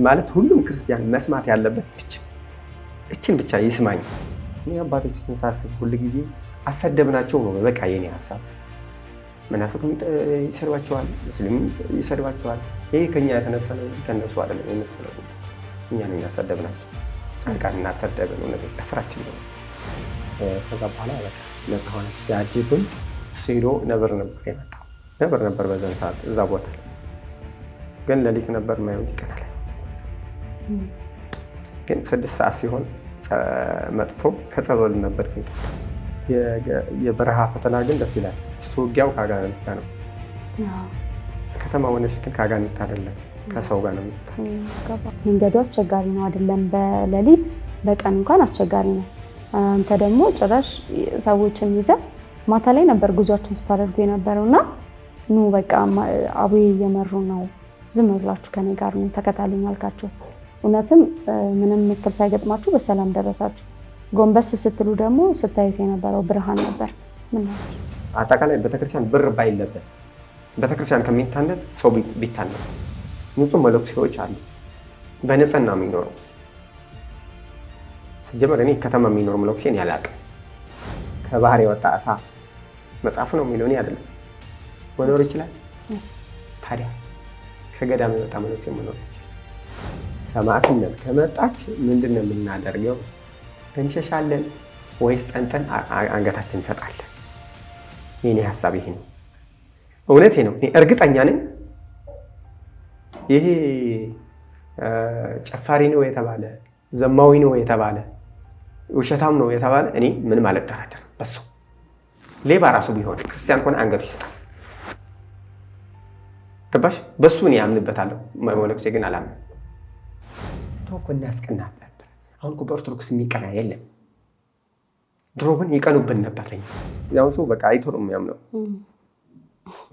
ማለት ሁሉም ክርስቲያን መስማት ያለበት እችን ብቻ ይስማኝ። እኔ አባቶችን ሳስብ ሁሉ ጊዜ አሰደብናቸው ነው በቃ የኔ ሐሳብ። መናፍቅ ይሰድባቸዋል፣ ሙስሊም ይሰድባቸዋል። ይሄ ከኛ የተነሳ ነው እንጂ ከነሱ አይደለም። የመስፈለጉ እኛ ነው ያሰደብናቸው። ጻድቃን እናሰደብን ነው ነገር እስራችን ነው። ከዛ በኋላ በቃ ነፃ ሆነ። ያጂብም ሲዶ ነበር የመጣው ነበር በዛን ሰዓት እዛ ቦታ ላይ ግን ለሊት ነበር ማየው ይቀናል። ግን 6 ሰዓት ሲሆን መጥቶ ከጸበል ነበር የበረሃ ፈተና ግን ደስ ይላል። እሱ ውጊያው ከአጋንንት ጋር ነው። ከተማ ሆነች ግን ከአጋንንት አይደለም ከሰው ጋር ነው። መንገዱ አስቸጋሪ ነው አይደለም? በሌሊት በቀን እንኳን አስቸጋሪ ነው። አንተ ደግሞ ጭራሽ ሰዎችን ይዘህ ማታ ላይ ነበር ጉዟቸውን ስታደርጉ የነበረውና ኑ በቃ አቡዬ እየመሩ ነው፣ ዝም ብላችሁ ከኔ ጋር ነው ተከታተሉኝ አልካቸው። እውነትም ምንም ምክር ሳይገጥማችሁ በሰላም ደረሳችሁ። ጎንበስ ስትሉ ደግሞ ስታዩት የነበረው ብርሃን ነበር። ምን ነው አጠቃላይ ቤተክርስቲያን ብር ባይለበት ቤተክርስቲያን ከሚታነጽ ሰው ቢታነጽ ንጹህ መለኩሴዎች አሉ በንጽህና የሚኖሩ። ሲጀመር እኔ ከተማ የሚኖር መለኩሴን ያላቀ ከባህር የወጣ አሳ መጽሐፍ ነው የሚለው እኔ አይደለም መኖር ይችላል። ታዲያ ከገዳም የወጣ መለኩሴ መኖር ሰማዕትነት ከመጣች ምንድነው የምናደርገው? እንሸሻለን ወይስ ጸንተን አንገታችን እንሰጣለን? የኔ ሐሳብ ይሄ ነው። እውነቴ ነው። እኔ እርግጠኛ ነኝ ይሄ ጨፋሪ ነው የተባለ ዘማዊ ነው የተባለ ውሸታም ነው የተባለ እኔ ምንም አልደራደርም በሱ። ሌባ ራሱ ቢሆን ክርስቲያን ከሆነ አንገቱ ይሰጣል። ገባሽ? በሱ እኔ አምንበታለሁ። መለኩሴ ግን አላምንም። ድሮ እኮ እናስቀና ነበር። አሁን እኮ በኦርቶዶክስ የሚቀና የለም። ድሮ ግን ይቀኑብን ነበር። ለኛ ያው ሰው በቃ አይቶ ነው የሚያምነው።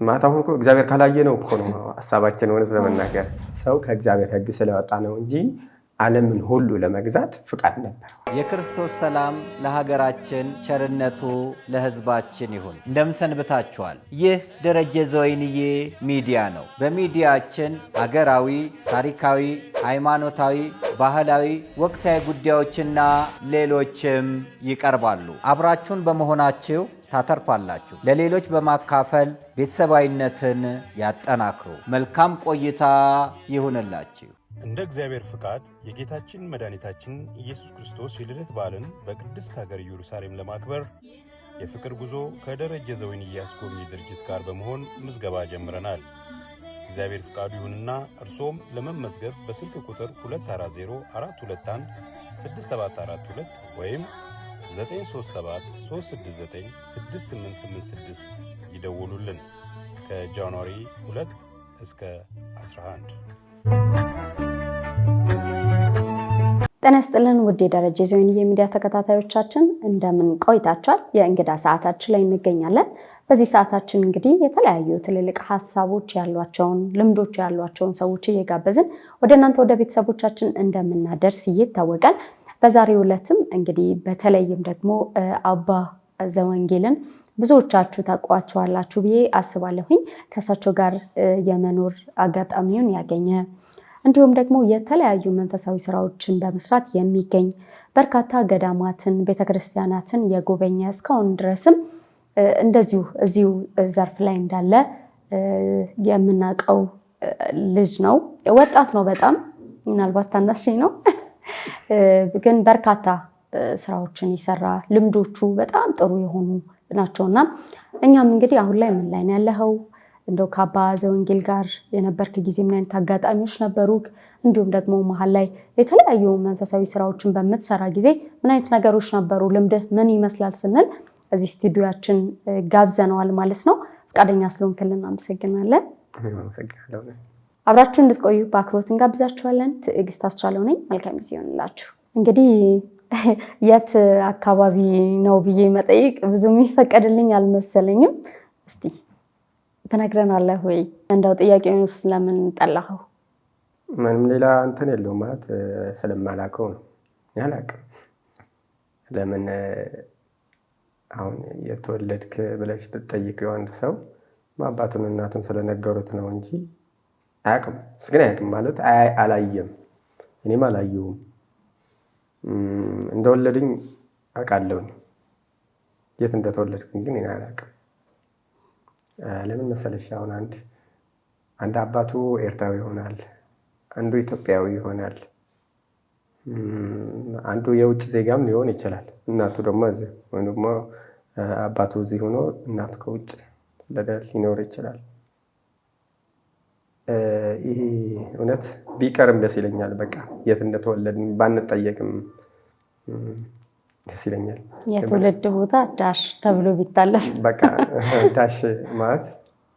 ማታ አሁን እኮ እግዚአብሔር ካላየ ነው እኮ ነው ሐሳባችን ሆነ ለመናገር። ሰው ከእግዚአብሔር ሕግ ስለወጣ ነው እንጂ ዓለምን ሁሉ ለመግዛት ፍቃድ ነበር። የክርስቶስ ሰላም ለሀገራችን፣ ቸርነቱ ለሕዝባችን ይሁን። እንደምን ሰንብታችኋል? ይህ ደረጀ ዘወይንዬ ሚዲያ ነው። በሚዲያችን ሀገራዊ፣ ታሪካዊ፣ ሃይማኖታዊ፣ ባህላዊ፣ ወቅታዊ ጉዳዮችና ሌሎችም ይቀርባሉ። አብራችሁን በመሆናችሁ ታተርፋላችሁ። ለሌሎች በማካፈል ቤተሰባዊነትን ያጠናክሩ። መልካም ቆይታ ይሁንላችሁ። እንደ እግዚአብሔር ፍቃድ የጌታችን መድኃኒታችን ኢየሱስ ክርስቶስ የልደት በዓልን በቅድስት ሀገር ኢየሩሳሌም ለማክበር የፍቅር ጉዞ ከደረጀ ዘወይንዬ አስጎብኚ ድርጅት ጋር በመሆን ምዝገባ ጀምረናል። እግዚአብሔር ፍቃዱ ይሁንና እርሶም ለመመዝገብ በስልክ ቁጥር 2404216742 ወይም 937-369-6886 ይደውሉልን። ከጃንዋሪ 2 እስከ 11 ጤና ይስጥልን ውድ የደረጀ ዘወይንዬ ሚዲያ ተከታታዮቻችን እንደምን ቆይታችኋል? የእንግዳ ሰዓታችን ላይ እንገኛለን። በዚህ ሰዓታችን እንግዲህ የተለያዩ ትልልቅ ሀሳቦች ያሏቸውን ልምዶች ያሏቸውን ሰዎች እየጋበዝን ወደ እናንተ ወደ ቤተሰቦቻችን እንደምናደርስ ይታወቃል። በዛሬው ዕለትም እንግዲህ በተለይም ደግሞ አባ ዘወንጌልን ብዙዎቻችሁ ታውቋቸዋላችሁ ብዬ አስባለሁኝ። ከእሳቸው ጋር የመኖር አጋጣሚውን ያገኘ እንዲሁም ደግሞ የተለያዩ መንፈሳዊ ስራዎችን በመስራት የሚገኝ በርካታ ገዳማትን ቤተክርስቲያናትን የጎበኘ እስካሁን ድረስም እንደዚሁ እዚሁ ዘርፍ ላይ እንዳለ የምናውቀው ልጅ ነው። ወጣት ነው በጣም ምናልባት ታናሽ ነው ግን በርካታ ስራዎችን ይሰራ ልምዶቹ በጣም ጥሩ የሆኑ ናቸውና እኛም እንግዲህ አሁን ላይ ምን ላይ ነው ያለኸው? እንደው ከአባ ዘወንጌል ጋር የነበርክ ጊዜ ምን አይነት አጋጣሚዎች ነበሩ? እንዲሁም ደግሞ መሀል ላይ የተለያዩ መንፈሳዊ ስራዎችን በምትሰራ ጊዜ ምን አይነት ነገሮች ነበሩ? ልምድህ ምን ይመስላል ስንል እዚህ ስቱዲዮአችን ጋብዘነዋል ማለት ነው። ፈቃደኛ ስለሆንክልን አመሰግናለን። አብራችሁ እንድትቆዩ በአክብሮት እንጋብዛችኋለን። ትዕግስት አስቻለው ነኝ። መልካም ጊዜ ይሁንላችሁ። እንግዲህ የት አካባቢ ነው ብዬ መጠየቅ ብዙ የሚፈቀድልኝ አልመሰለኝም። እስቲ ትነግረናለህ ወይ? እንደው ጥያቄውን ስለምን ጠላኸው? ምንም ሌላ እንትን የለውም ማለት ስለማላውቀው ነው። ያላውቅም ለምን አሁን የተወለድክ ብለሽ ብትጠይቂው አንድ ሰው አባቱን እናቱን ስለነገሩት ነው እንጂ አያውቅም። እሱ ግን አያውቅም ማለት አላየም፣ እኔም አላየሁም። እንደወለድኝ አውቃለሁኝ፣ የት እንደተወለድኩኝ ግን እኔ አላውቅም። ለምን መሰለሽ አሁን አንድ አባቱ ኤርትራዊ ይሆናል፣ አንዱ ኢትዮጵያዊ ይሆናል፣ አንዱ የውጭ ዜጋም ሊሆን ይችላል። እናቱ ደግሞ እዚህ ወይም ደግሞ አባቱ እዚህ ሆኖ እናቱ ከውጭ ሊኖር ይችላል። ይሄ እውነት ቢቀርም ደስ ይለኛል። በቃ የት እንደተወለድን ባንጠየቅም ደስ ይለኛል። የትውልድ ቦታ ዳሽ ተብሎ ቢታለፍ በቃ ዳሽ ማለት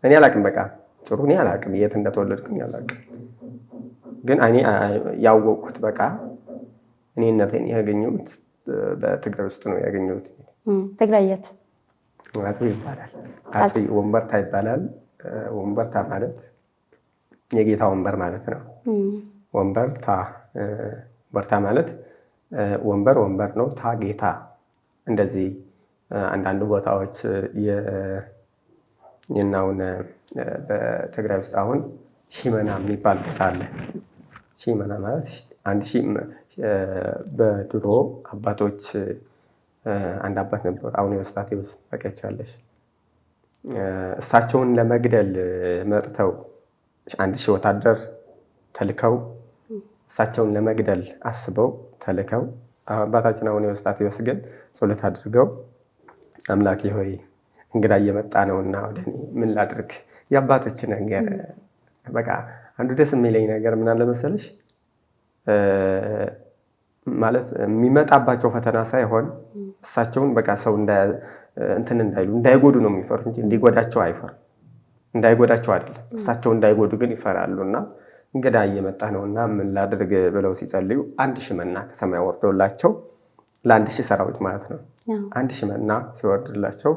እኔ አላቅም። በቃ ጥሩ እኔ አላቅም፣ የት እንደተወለድኩኝ አላቅም። ግን እኔ ያወቅኩት በቃ እኔነቴን ያገኘሁት በትግራይ ውስጥ ነው ያገኘሁት። ትግራይ የት? አጽቢ ይባላል። አጽቢ ወንበርታ ይባላል። ወንበርታ ማለት የጌታ ወንበር ማለት ነው። ወንበርታ ወንበርታ ማለት ወንበር ነው፣ ታ ጌታ። እንደዚህ አንዳንድ ቦታዎች የናውን በትግራይ ውስጥ አሁን ሺመና የሚባል ቦታ አለ። ሺመና ማለት በድሮ አባቶች አንድ አባት ነበሩ፣ አሁን የወስታቴዎስ ታውቂያቸዋለሽ። እሳቸውን ለመግደል መጥተው 1000 ወታደር ተልከው እሳቸውን ለመግደል አስበው ተልከው አባታችን አሁን የወስታቴዎስ ግን ጸሎት አድርገው አምላኬ ሆይ እንግዳ እየመጣ ነውና ወደ እኔ ምን ላድርግ? የአባቶች ነገር በቃ አንዱ ደስ የሚለኝ ነገር ምን አለ መሰለሽ፣ ማለት የሚመጣባቸው ፈተና ሳይሆን እሳቸውን በቃ ሰው እንትን እንዳይሉ እንዳይጎዱ ነው የሚፈሩት እንጂ እንዲጎዳቸው አይፈሩም። እንዳይጎዳቸው አይደለም፣ እሳቸው እንዳይጎዱ ግን ይፈራሉና እንግዳ እየመጣ ነውና ምን ላድርግ ብለው ሲጸልዩ 1000 መና ከሰማይ ወርዶላቸው ለ1000 ሰራዊት ማለት ነው 1000 መና ሲወርድላቸው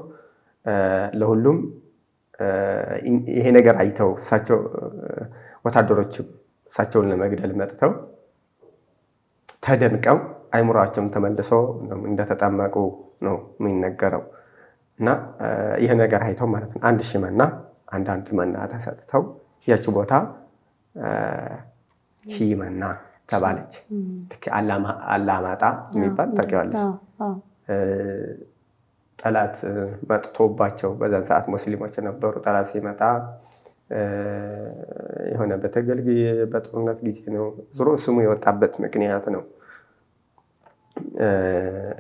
ለሁሉም ይሄ ነገር አይተው እሳቸው ወታደሮችም እሳቸውን ለመግደል መጥተው ተደንቀው አይምሯቸውም ተመልሰው እንደተጠመቁ ነው የሚነገረው። እና ይሄ ነገር አይተው ማለት ነው 1000 መና አንዳንድ መና ተሰጥተው ያቺው ቦታ ሺመና ተባለች። ልክ አላማጣ የሚባል ታውቂዋለሽ? ጠላት መጥቶባቸው በዛን ሰዓት ሙስሊሞች ነበሩ። ጠላት ሲመጣ የሆነ በጦርነት ጊዜ ነው ዞሮ ስሙ የወጣበት ምክንያት ነው።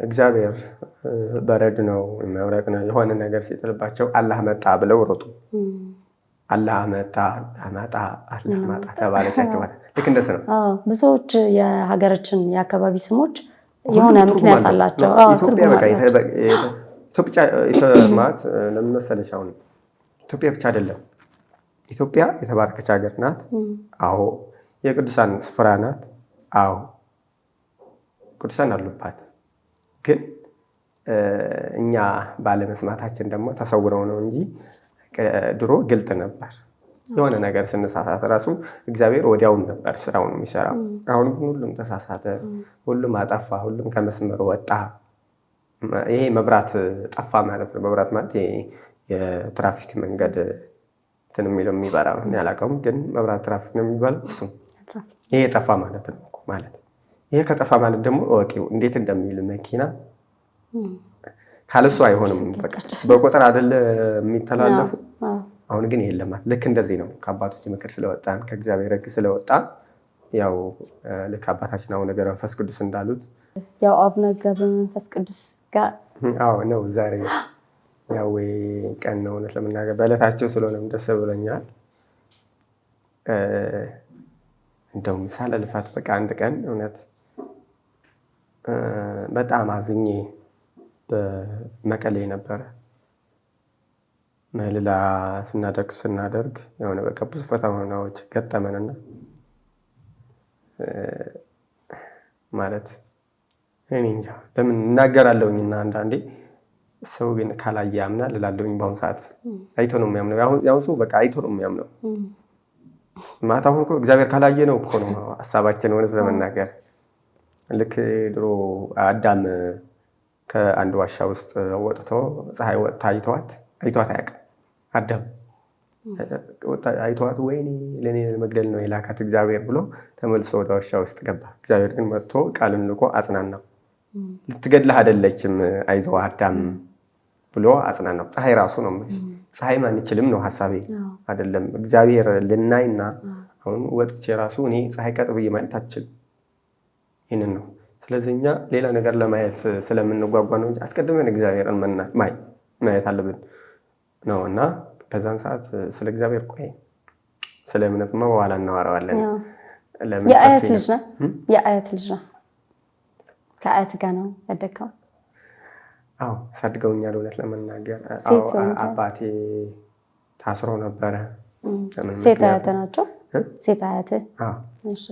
እግዚአብሔር በረድ ነው የሚያውረቅ ነው የሆነ ነገር ሲጥልባቸው አላህ መጣ ብለው ሮጡ። አላህ መጣ ተባለቻቸው። ልክ እንደሱ ነው። ብዙዎች የሀገራችን የአካባቢ ስሞች የሆነ ምክንያት አላቸው። ኢትዮጵያ ማለት ለምን መሰለሽ አሁን ኢትዮጵያ ብቻ አይደለም። ኢትዮጵያ የተባረከች ሀገር ናት። አዎ የቅዱሳን ስፍራ ናት። አዎ ቅዱሳን አሉባት። ግን እኛ ባለመስማታችን ደግሞ ተሰውረው ነው እንጂ ድሮ ግልጥ ነበር። የሆነ ነገር ስንሳሳት ራሱ እግዚአብሔር ወዲያውን ነበር ስራውን የሚሰራው። አሁን ግን ሁሉም ተሳሳተ፣ ሁሉም አጠፋ፣ ሁሉም ከመስመር ወጣ። ይሄ መብራት ጠፋ ማለት ነው። መብራት ማለት የትራፊክ መንገድ እንትን የሚለው የሚበራው እኔ አላውቀውም፣ ግን መብራት ትራፊክ ነው የሚባለው እሱ። ይሄ ጠፋ ማለት ነው ማለት ይሄ ከጠፋ ማለት ደግሞ እወቂው እንዴት እንደሚል መኪና ካለሱ አይሆንም። በቃ በቁጥር አይደለ የሚተላለፉ። አሁን ግን የለም። ልክ እንደዚህ ነው። ከአባቶች ምክር ስለወጣን ከእግዚአብሔር ሕግ ስለወጣን ያው ልክ አባታችን አቡነ ገብረ መንፈስ ቅዱስ እንዳሉት ያው አቡነ ገብረ መንፈስ ቅዱስ ጋር ነው ዛሬ ያው ቀን ነው። እውነት ለመናገር በዕለታቸው ስለሆነም ደስ ብሎኛል። እንደው ምሳሌ ልፋት በቃ አንድ ቀን እውነት በጣም አዝኜ በመቀሌ ነበረ ምህልላ ስናደርግ የሆነ በቃ ብዙ ፈተናዎች ገጠመንና ማለት እኔ እንጃ ለምን እናገራለሁኝና አንዳንዴ ሰው ግን ካላየ ያምናል እላለሁኝ። በአሁኑ ሰዓት አይቶ ነው የሚያምነው። ያሁን ሰው በቃ አይቶ ነው የሚያምነው። ማታ አሁን እኮ እግዚአብሔር ካላየ ነው እኮ ነው ሀሳባችን እውነት ለመናገር። ልክ ድሮ አዳም ከአንድ ዋሻ ውስጥ ወጥቶ ፀሐይ ወጥታ አይቷት አያውቅም። አዳም አይተዋት ወይኔ ለእኔ መግደል ነው የላካት እግዚአብሔር ብሎ ተመልሶ ወደ ዋሻ ውስጥ ገባ። እግዚአብሔር ግን መጥቶ ቃልን ልኮ አጽናናው። ልትገድልህ አይደለችም አይዞህ አዳም ብሎ አጽናናው። ፀሐይ ራሱ ነው የምልሽ። ፀሐይ ማንችልም ነው ሀሳቤ አይደለም እግዚአብሔር ልናይና አሁን ወጥቼ ራሱ እኔ ፀሐይ ቀጥ ብዬ ማየት አልችልም። ይህንን ነው። ስለዚህ እኛ ሌላ ነገር ለማየት ስለምንጓጓ ነው እንጂ አስቀድመን እግዚአብሔርን ማየት አለብን ነው። እና በዛን ሰዓት ስለ እግዚአብሔር ቆይ ስለ እምነትማ በኋላ እናወራዋለን። የአያት ልጅ ነው። የአያት ልጅ ነው። ከአያት ጋር ነው ያደግከው? አዎ ሳድገውኛል። እውነት ለመናገር አባቴ ታስሮ ነበረ። ሴት አያት ናቸው? ሴት አያት? እሺ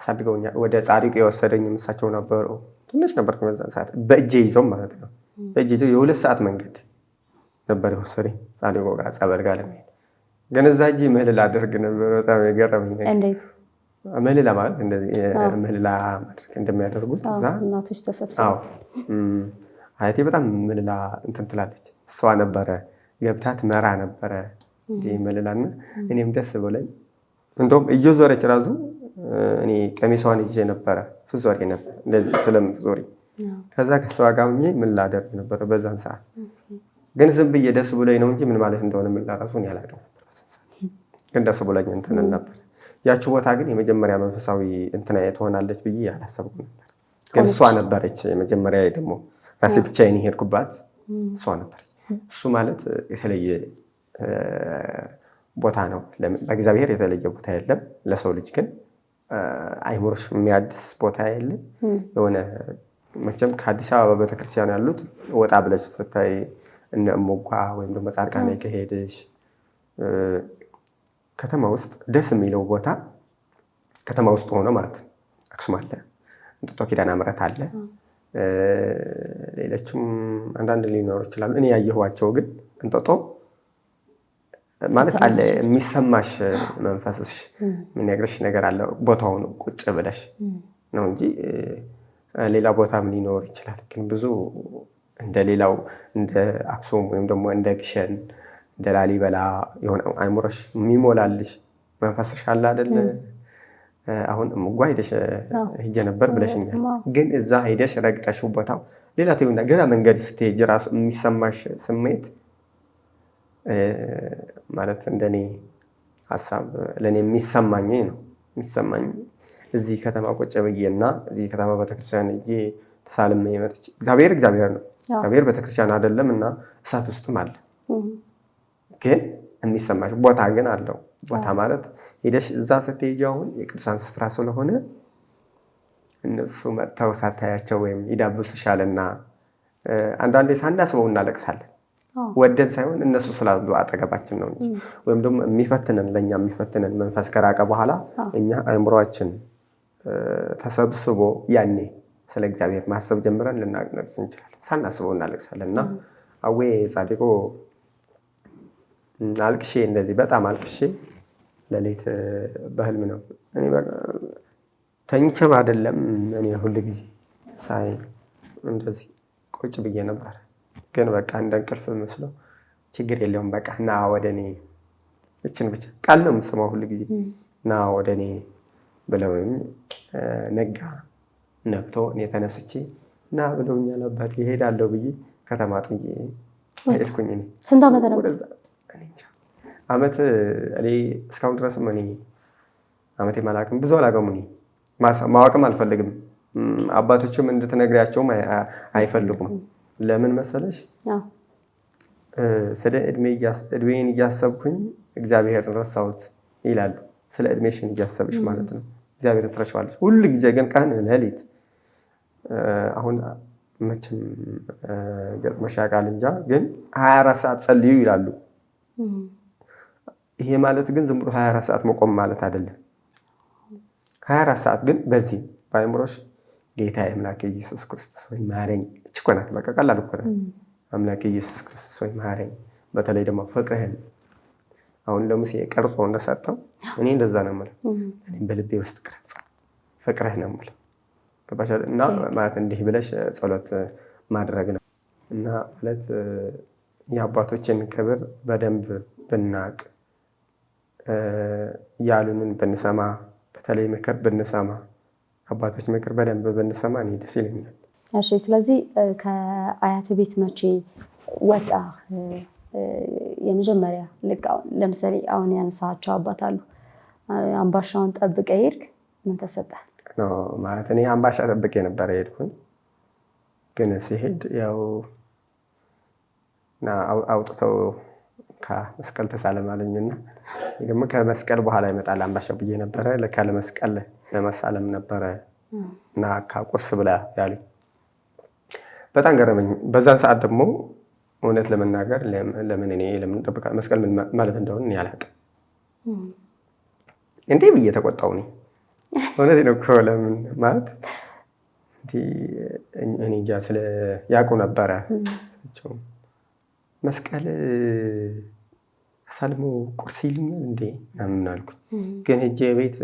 ሳድገውኛል። ወደ ጻድቁ የወሰደኝ እሳቸው ነበሩ። ትንሽ ነበር በዛን ሰዓት በእጄ ይዘው ማለት ነው። በእጄ ይዘው የ2 ሰዓት መንገድ ነበር የወሰደኝ ጻድቁ ጋር ጸበል ጋር ለመሄድ። ግን እዛ እጄ ምህልላ አድርግ ነበር። በጣም የገረመኝ ነገር እንዴት ምህልላ ማለት እንደዚህ ምህልላ ማድረግ እንደሚያደርጉት እዛ እናቶች ተሰብስበው አያቴ በጣም ምህልላ እንትን ትላለች። እሷ ነበረ ገብታ ትመራ ነበረ እንጂ ምህልላና እኔም ደስ ብሎኝ እንደውም እየዞረች ራሱ እኔ ቀሚሷን ይዤ ነበረ ስዞሪ ነበር እንደዚህ ስለምትዞሪ። ከዛ ከሷ ጋር ሆኜ ምን ላደርግ ነበር በዛን ሰዓት። ግን ዝም ብዬ ደስ ብሎኝ ነው እንጂ ምን ማለት እንደሆነ ምን ላራሱ እኔ አላውቅም ነበር። ግን ደስ ብሎኝ እንትን ነበር። ያቺ ቦታ ግን የመጀመሪያ መንፈሳዊ እንትና ትሆናለች ብዬ አላሰብኩም ነበር። ግን እሷ ነበረች የመጀመሪያ ደግሞ ራሴ ብቻዬን የሄድኩባት እሷ ነበረች። እሱ ማለት የተለየ ቦታ ነው። በእግዚአብሔር የተለየ ቦታ የለም። ለሰው ልጅ ግን አይምሮሽ የሚያድስ ቦታ የለም። የሆነ መቼም ከአዲስ አበባ ቤተክርስቲያን ያሉት ወጣ ብለሽ ስታይ እነ እሞጓ ወይም ደግሞ ጻድቃኔ ከሄድሽ ከተማ ውስጥ ደስ የሚለው ቦታ ከተማ ውስጥ ሆኖ ማለት ነው። አክሱም አለ፣ እንጦጦ ኪዳነ ምሕረት አለ፣ ሌሎችም አንዳንድ ሊኖሩ ይችላሉ። እኔ ያየኋቸው ግን እንጦጦ ማለት አለ የሚሰማሽ መንፈስሽ የሚነግርሽ ነገር አለ። ቦታውን ቁጭ ብለሽ ነው እንጂ ሌላ ቦታም ሊኖር ይችላል። ግን ብዙ እንደሌላው እንደ አክሱም ወይም ደግሞ እንደ ግሸን እንደ ላሊበላ የሆነ አይምሮሽ የሚሞላልሽ መንፈስሽ አለ አይደል? አሁን እምጓ ሄደሽ ሂጄ ነበር ብለሽኛል። ግን እዛ ሄደሽ ረግጠሽው ቦታው ሌላ ተይውና ገና መንገድ ስትሄጂ ራሱ የሚሰማሽ ስሜት ማለት እንደኔ ሐሳብ ለኔ የሚሰማኝ ነው። የሚሰማኝ እዚህ ከተማ ቁጭ ብዬና እዚህ ከተማ ቤተክርስቲያን እጄ ተሳልሜ መጥቼ እግዚአብሔር ነው። እግዚአብሔር ቤተክርስቲያን አይደለም እና እሳት ውስጥም አለ። ግን የሚሰማሽ ቦታ ግን አለው። ቦታ ማለት ሄደሽ እዛ ስትሄጂ አሁን የቅዱሳን ስፍራ ስለሆነ እነሱ መጥተው ሳታያቸው ወይም ይዳብሱሻልና አንዳንዴ ሳናስበው እናለቅሳለን። ወደን ሳይሆን እነሱ ስላሉ አጠገባችን ነው እንጂ ወይም ደግሞ የሚፈትነን ለኛ የሚፈትነን መንፈስ ከራቀ በኋላ እኛ አእምሮአችን ተሰብስቦ ያኔ ስለ እግዚአብሔር ማሰብ ጀምረን ልናለቅስ እንችላለን። ሳናስበው እናለቅሳለንና አዌ ጻድቁ አልቅሼ እንደዚህ በጣም አልቅሼ ለሌት በህልም ነው እኔ ተኝቼም አይደለም እኔ ሁሉ ጊዜ ሳይ እንደዚህ ቁጭ ብዬ ነበር። ግን በቃ እንደ እንቅልፍ መስሎ ችግር የለውም በቃ ና ወደኔ እችን ብቻ ቃል ነው የምሰማው ሁሉ ጊዜ ና ወደኔ ብለውኝ ነጋ። ነግቶ እኔ ተነስቼ ና ብለውኛል አባቴ እሄዳለሁ ብዬ ከተማ ጥዬ ሄድኩኝ። እኔ ስንት ዓመት ነው? ዓመት እኔ እስካሁን ድረስም እኔ ዓመቴ ማላቅም ብዙ አላውቅም። እኔ ማወቅም አልፈልግም። አባቶችም እንድትነግሪያቸውም አይፈልጉም። ለምን መሰለሽ? ስለ እድሜን እያሰብኩኝ እግዚአብሔርን ረሳሁት ይላሉ። ስለ እድሜሽን እያሰብሽ ማለት ነው እግዚአብሔርን ትረሻዋለሽ ሁሉ ጊዜ። ግን ቀን ሌሊት አሁን መቼም ገጥሞሽ ያውቃል እንጃ፣ ግን 24 ሰዓት ጸልዩ ይላሉ። ይሄ ማለት ግን ዝም ብሎ 24 ሰዓት መቆም ማለት አይደለም። 24 ሰዓት ግን በዚህ በአእምሮሽ ጌታ አምላክ ኢየሱስ ክርስቶስ ሆይ ማረኝ። እቺ እኮ ናት በቃ ቀላል እኮ ናት። አምላክ ኢየሱስ ክርስቶስ ሆይ ማረኝ። በተለይ ደግሞ ፍቅርህን አሁን ለሙሴ ቀርጾ እንደሰጠው እኔ እንደዛ ነው የምለው። እኔ በልቤ ውስጥ ቅረጽ ፍቅርህ ነው የምለው። እና ማለት እንዲህ ብለሽ ጸሎት ማድረግ ነው። እና ማለት የአባቶችን ክብር በደንብ ብናቅ ያሉንን ብንሰማ፣ በተለይ ምክር ብንሰማ፣ አባቶች ምክር በደንብ ብንሰማ እኔ ደስ ይለኛል። እሺ፣ ስለዚህ ከአያት ቤት መቼ ወጣ? የመጀመሪያ ለምሳሌ አሁን ያነሳቸው አባት አሉ። አምባሻውን ጠብቀ ሄድክ፣ ምን ተሰጠ? ማለት እኔ አምባሻ ጠብቄ ነበረ ሄድኩኝ። ግን ሲሄድ ያው አውጥተው ከመስቀል ተሳለም አለኝና ደግሞ ከመስቀል በኋላ ይመጣል አምባሻ ብዬ ነበረ። ለካ ለመስቀል ለመሳለም ነበረ እና ቁርስ ብላ ያሉኝ። በጣም ገረመኝ። በዛን ሰዓት ደግሞ እውነት ለመናገር ለምን ጠብቃለሁ መስቀል ምን ማለት እንደሆነ እኔ አላውቅም። እንዴ ብዬ ተቆጣሁ። እውነት ነው እኮ ለምን ማለት እኔ እንጃ ስለ ያውቁ ነበረ እሳቸው መስቀል አሳልሞ ቁርስ ይሉኛል እንዴ ምናምን አልኩኝ። ግን ሄጄ ቤት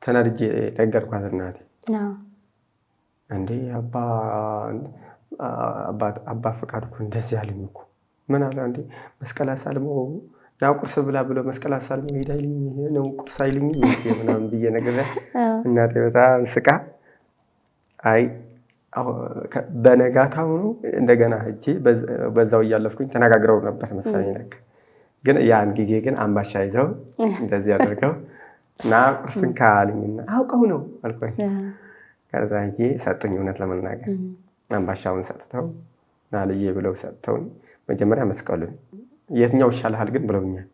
ተናድጄ ነገርኳት እናቴ። እንዴ አባ ፈቃድ እኮ እንደዚህ ያለኝ እኮ ምን አለ እንዴ መስቀል አሳልሞ ና ቁርስ ብላ ብሎ መስቀል አሳልሞ ሄዳ ይልኝ ነው ቁርስ አይልኝ ምናምን ብዬ ነገር እናቴ በጣም ስቃ አይ በነጋታው ነው እንደገና ሄጄ በዛው እያለፍኩኝ ተነጋግረው ነበር መሰለኝ ነክ ግን ያን ጊዜ ግን አምባሻ ይዘው እንደዚህ አድርገው እና ቁርስን ካሉኝና አውቀው ነው አልኩኝ። ከዛ ሄጄ ሰጡኝ። እውነት ለመናገር አምባሻውን ሰጥተው ና ልዬ ብለው ሰጥተውኝ መጀመሪያ መስቀሉን የትኛው ይሻልሃል ግን ብለውኛል።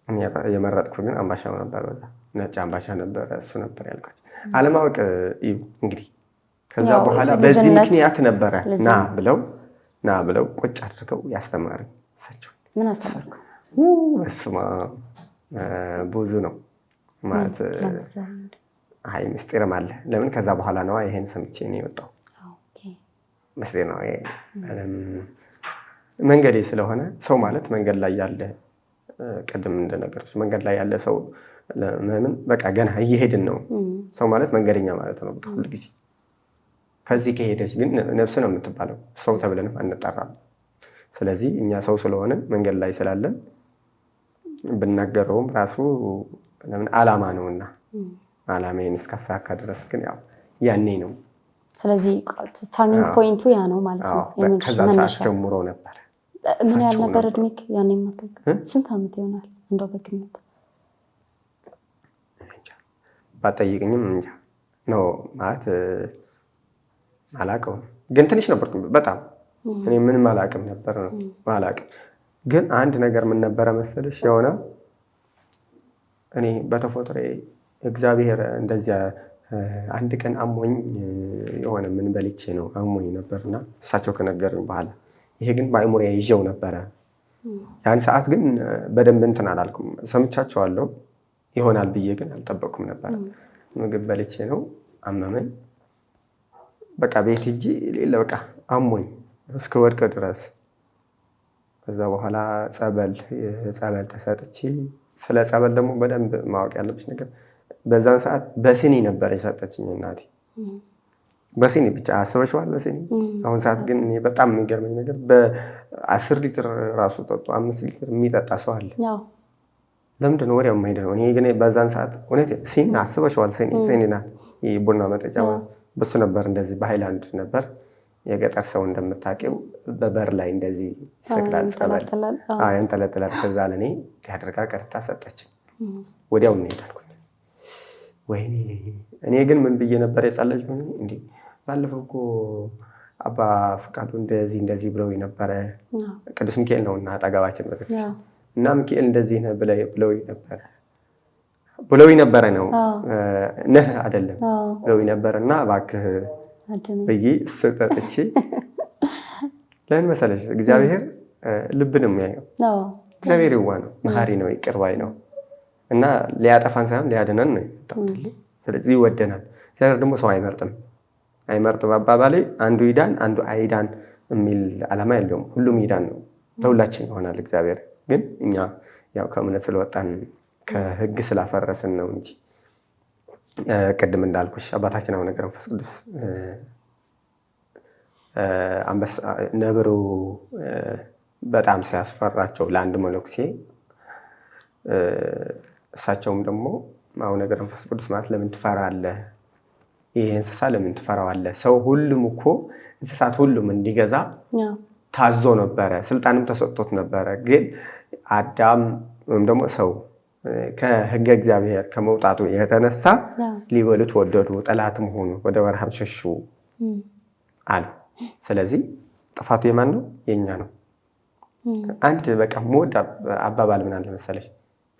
እኔ የመረጥኩ ግን አምባሻው ነበር። በዛ ነጭ አምባሻ ነበር እሱ ነበር ያልኩት። አለማወቅ እንግዲህ ከዛ በኋላ በዚህ ምክንያት ነበረ ና ብለው ቁጭ አድርገው ያስተማሩኝ እሳቸው። ምን አስተማርኩ? በስመ አብ ብዙ ነው ማለት አይ ምስጢርም አለ። ለምን ከዛ በኋላ ነው ይሄን ሰምቼ ነው የወጣው። ምስጢር ነው ይሄ መንገዴ ስለሆነ ሰው ማለት መንገድ ላይ ያለ ቅድም እንደነገርኩሽ መንገድ ላይ ያለ ሰው ለምን በቃ ገና እየሄድን ነው። ሰው ማለት መንገደኛ ማለት ነው ሁሉ ጊዜ። ከዚህ ከሄደች ግን ነፍስ ነው የምትባለው። ሰው ተብለንም አንጠራም። ስለዚህ እኛ ሰው ስለሆነ መንገድ ላይ ስላለን ብናገረውም ራሱ ለምን ዓላማ ነውና ዓላማዬን እስካሳካ ድረስ ግን ያው ያኔ ነው። ስለዚህ ተርኒንግ ፖይንቱ ያ ነው ማለት ነው። ከዛ ሰዓት ጀምሮ ነበር። ምን ያህል ነበር እድሜክ ያኔ? ስንት ዓመት ይሆናል እንደው በግምት? ባጠይቅኝም እንጃ ነው ማለት አላውቀውም። ግን ትንሽ ነበርኩ በጣም እኔ ምንም አላውቅም ነበር ነው አላውቅም። ግን አንድ ነገር ምን ነበረ መሰለሽ የሆነ እኔ በተፈጥሮዬ እግዚአብሔር እንደዚያ አንድ ቀን አሞኝ የሆነ ምን በልቼ ነው አሞኝ ነበርና እሳቸው ከነገሩኝ በኋላ ይሄ ግን በአእምሮዬ ይዤው ነበረ። ያን ሰዓት ግን በደንብ እንትን አላልኩም። ሰምቻቸዋለሁ ይሆናል ብዬ ግን አልጠበቅኩም ነበር። ምግብ በልቼ ነው አመመኝ። በቃ ቤት ሂጂ ሌላ በቃ አሞኝ እስከ ወድቅ ድረስ። ከዛ በኋላ ጸበል ተሰጥቼ ስለ ጸበል ደግሞ በደንብ ማወቅ ያለብሽ ነገር በዛን ሰዓት በሲኒ ነበር የሰጠችኝ እናቴ። በሲኒ ብቻ አስበሽዋል በሲኒ። አሁን ሰዓት ግን እኔ በጣም የሚገርመኝ ነገር በ10 ሊትር ራሱ ጠጡ 5 ሊትር የሚጠጣ ሰው አለ። ለምንድን ነው ወዲያው የማይደነው? እኔ ግን በዛን ሰዓት እውነት ሲኒ አስበሽዋል? ሲኒ ናት ቡና መጠጫ በሱ ነበር እንደዚህ በሃይላንድ ነበር። የገጠር ሰው እንደምታውቂው በበር ላይ እንደዚህ ይሰቅላል ጸበል ያንጠለጥላል። ከዛ ለእኔ ያደርጋ ቀርታ ሰጠችኝ። ወዲያው እንሄዳልኩኝ። ወይኔ እኔ ግን ምን ብዬ ነበር የጸለይኩኝ? እንዴ ባለፈው እኮ አባ ፈቃዱ እንደዚህ ብለው ነበረ። ቅዱስ ሚካኤል ነውና አጠገባችን ቤተክርስቲያን እና ሚካኤል እንደዚህ ነው ብለው ነበረ ነው ነህ አይደለም ብለው ነበርና እባክህ ብዬ ስጠጥቼ ለምን መሰለሽ እግዚአብሔር ልብን የሚያየው እግዚአብሔር ይዋ ነው፣ መሐሪ ነው፣ ይቅር ባይ ነው እና ሊያጠፋን ሳይሆን ሊያድነን ነው የመጣው። ስለዚህ ይወደናል። እግዚአብሔር ደግሞ ሰው አይመርጥም አባባሌ አንዱ ይዳን አንዱ አይዳን የሚል ዓላማ የለውም። ሁሉም ይዳን ነው፣ ለሁላችን ይሆናል። እግዚአብሔር ግን እኛ ያው ከእምነት ስለወጣን ከሕግ ስላፈረስን ነው እንጂ ቅድም እንዳልኩሽ አባታችን አቡነ ገብረ መንፈስ ቅዱስ ነብሩ በጣም ሲያስፈራቸው ለአንድ መነኩሴ እሳቸውም ደግሞ አሁን ነገር መንፈስ ቅዱስ ማለት ለምን ትፈራለህ? ይሄ እንስሳ ለምን ትፈራዋለህ? ሰው ሁሉም እኮ እንስሳት ሁሉም እንዲገዛ ታዞ ነበረ፣ ስልጣንም ተሰጥቶት ነበረ። ግን አዳም ወይም ደግሞ ሰው ከሕገ እግዚአብሔር ከመውጣቱ የተነሳ ሊበሉት ወደዱ፣ ጠላትም ሆኑ፣ ወደ በረሃም ሸሹ አለ። ስለዚህ ጥፋቱ የማን ነው? የኛ ነው። አንድ በቃ ሞድ አባባል ምን አለ መሰለሽ፣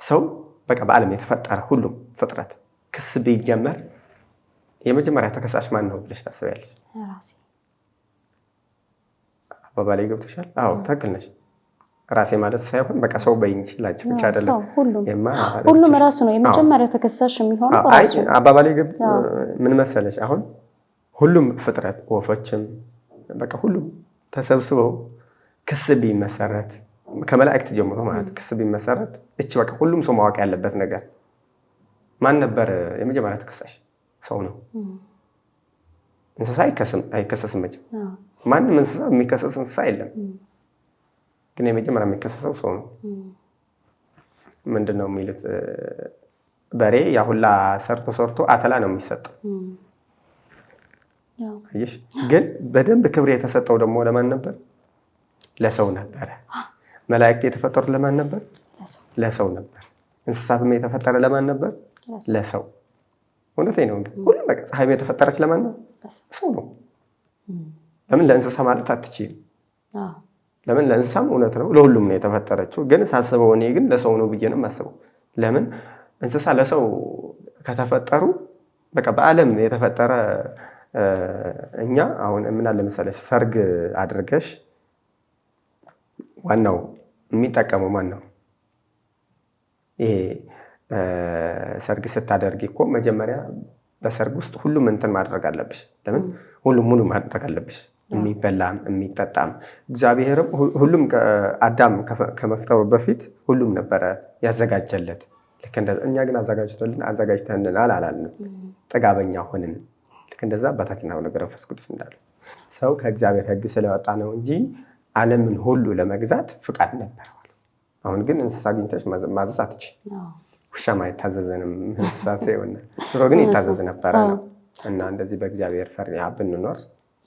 ሰው በቃ በዓለም የተፈጠረ ሁሉም ፍጥረት ክስ ቢጀመር የመጀመሪያ ተከሳሽ ማን ነው ብለሽ ታስቢያለሽ? ራሴ። አባባሌ ገብቶሻል? አዎ ትክክል ነሽ። ራሴ ማለት ሳይሆን በቃ ሰው በይኝ ላንቺ ብቻ አይደለም፣ ሁሉም ራሱ ነው የመጀመሪያው ተከሳሽ የሚሆነው ራሱ። አባባሌ ምን መሰለሽ፣ አሁን ሁሉም ፍጥረት ወፎችም በቃ ሁሉም ተሰብስበው ክስ ቢመሰረት ከመላእክት ጀምሮ ማለት ክስ ቢመሰረት እቺ በቃ ሁሉም ሰው ማወቅ ያለበት ነገር ማን ነበር? የመጀመሪያ ተከሳሽ ሰው ነው። እንስሳ አይከሰስም መቼም። ማንም እንስሳ የሚከሰስ እንስሳ የለም። ግን የመጀመሪያ የሚከሰሰው ሰው ነው። ምንድነው የሚሉት? በሬ ያሁላ ሰርቶ አተላ ነው የሚሰጠው። አየሽ? ግን በደንብ ክብር የተሰጠው ደግሞ ለማን ነበር? ለሰው ነበረ። መላእክት የተፈጠሩት ለማን ነበር? ለሰው ነበር። እንስሳትም የተፈጠረ ለማን ነበር? ለሰው። እውነቴን ነው። ሁሉም በቃ ፀሐይም የተፈጠረች ለማን ነው? ሰው ነው። ለምን ለእንስሳ ማለት አትችይም? ለምን ለእንስሳም እውነት ነው ለሁሉም ነው የተፈጠረችው። ግን ሳስበው እኔ ግን ለሰው ነው ብዬ ነው የማስበው። ለምን እንስሳ ለሰው ከተፈጠሩ በቃ በዓለም የተፈጠረ እኛ አሁን ምን አለ መሰለሽ፣ ሰርግ አድርገሽ ዋናው የሚጠቀመው ማን ነው? ይሄ ሰርግ ስታደርጊ እኮ መጀመሪያ በሰርግ ውስጥ ሁሉም እንትን ማድረግ አለብሽ። ለምን ሁሉም ሙሉ ማድረግ አለብሽ፣ የሚበላም የሚጠጣም። እግዚአብሔርም ሁሉም አዳም ከመፍጠሩ በፊት ሁሉም ነበረ ያዘጋጀለት። ልክ እንደዛ እኛ ግን አዘጋጅተንልናል አላልንም፣ ጥጋበኛ ሆንን። ልክ እንደዛ አባታችን አቡነ ገብረ መንፈስ ቅዱስ እንዳለ ሰው ከእግዚአብሔር ሕግ ስለወጣ ነው እንጂ ዓለምን ሁሉ ለመግዛት ፍቃድ ነበረዋል። አሁን ግን እንስሳ አግኝተሽ ማዘዝ አትችይም። ውሻም አይታዘዘንም እንስሳት ይሆነ ድሮ ግን ይታዘዝ ነበረ ነው። እና እንደዚህ በእግዚአብሔር ፈሪሃ ብንኖር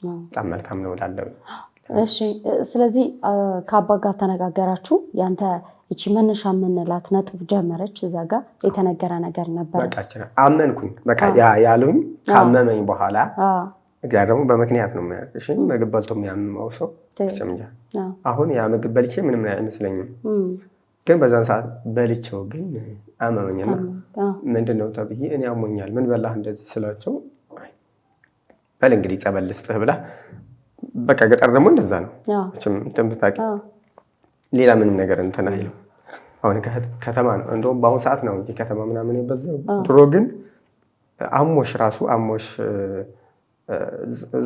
በጣም መልካም ነው እላለሁ። እሺ፣ ስለዚህ ከአባ ጋር ተነጋገራችሁ። ያንተ እቺ መነሻ የምንላት ነጥብ ጀመረች። እዛ ጋር የተነገረ ነገር ነበር። በቃ አመንኩኝ። በቃ ያሉኝ ካመመኝ በኋላ እግዚአብሔር ደግሞ በምክንያት ነው የሚያደርግሽ። ምግብ በልቶ የሚያምመው ሰው ተጨምጃ። አሁን ያ ምግብ በልቼ ምንም አይመስለኝም፣ ግን በዛን ሰዓት በልቼው ግን አመመኝና ምንድነው ተብዬ እኔ አሞኛል ምን በላህ እንደዚህ ስላቸው፣ በል እንግዲህ ጸበል ልስጥህ ብላ። በቃ ገጠር ደግሞ እንደዛ ነው እችም እንደምታውቂ፣ ሌላ ምንም ነገር እንትን አይልም። አሁን ከተማ ነው እንደውም በአሁኑ ሰዓት ነው እንጂ ከተማ ምናምን የበዛው። ድሮ ግን አሞሽ ራሱ አሞሽ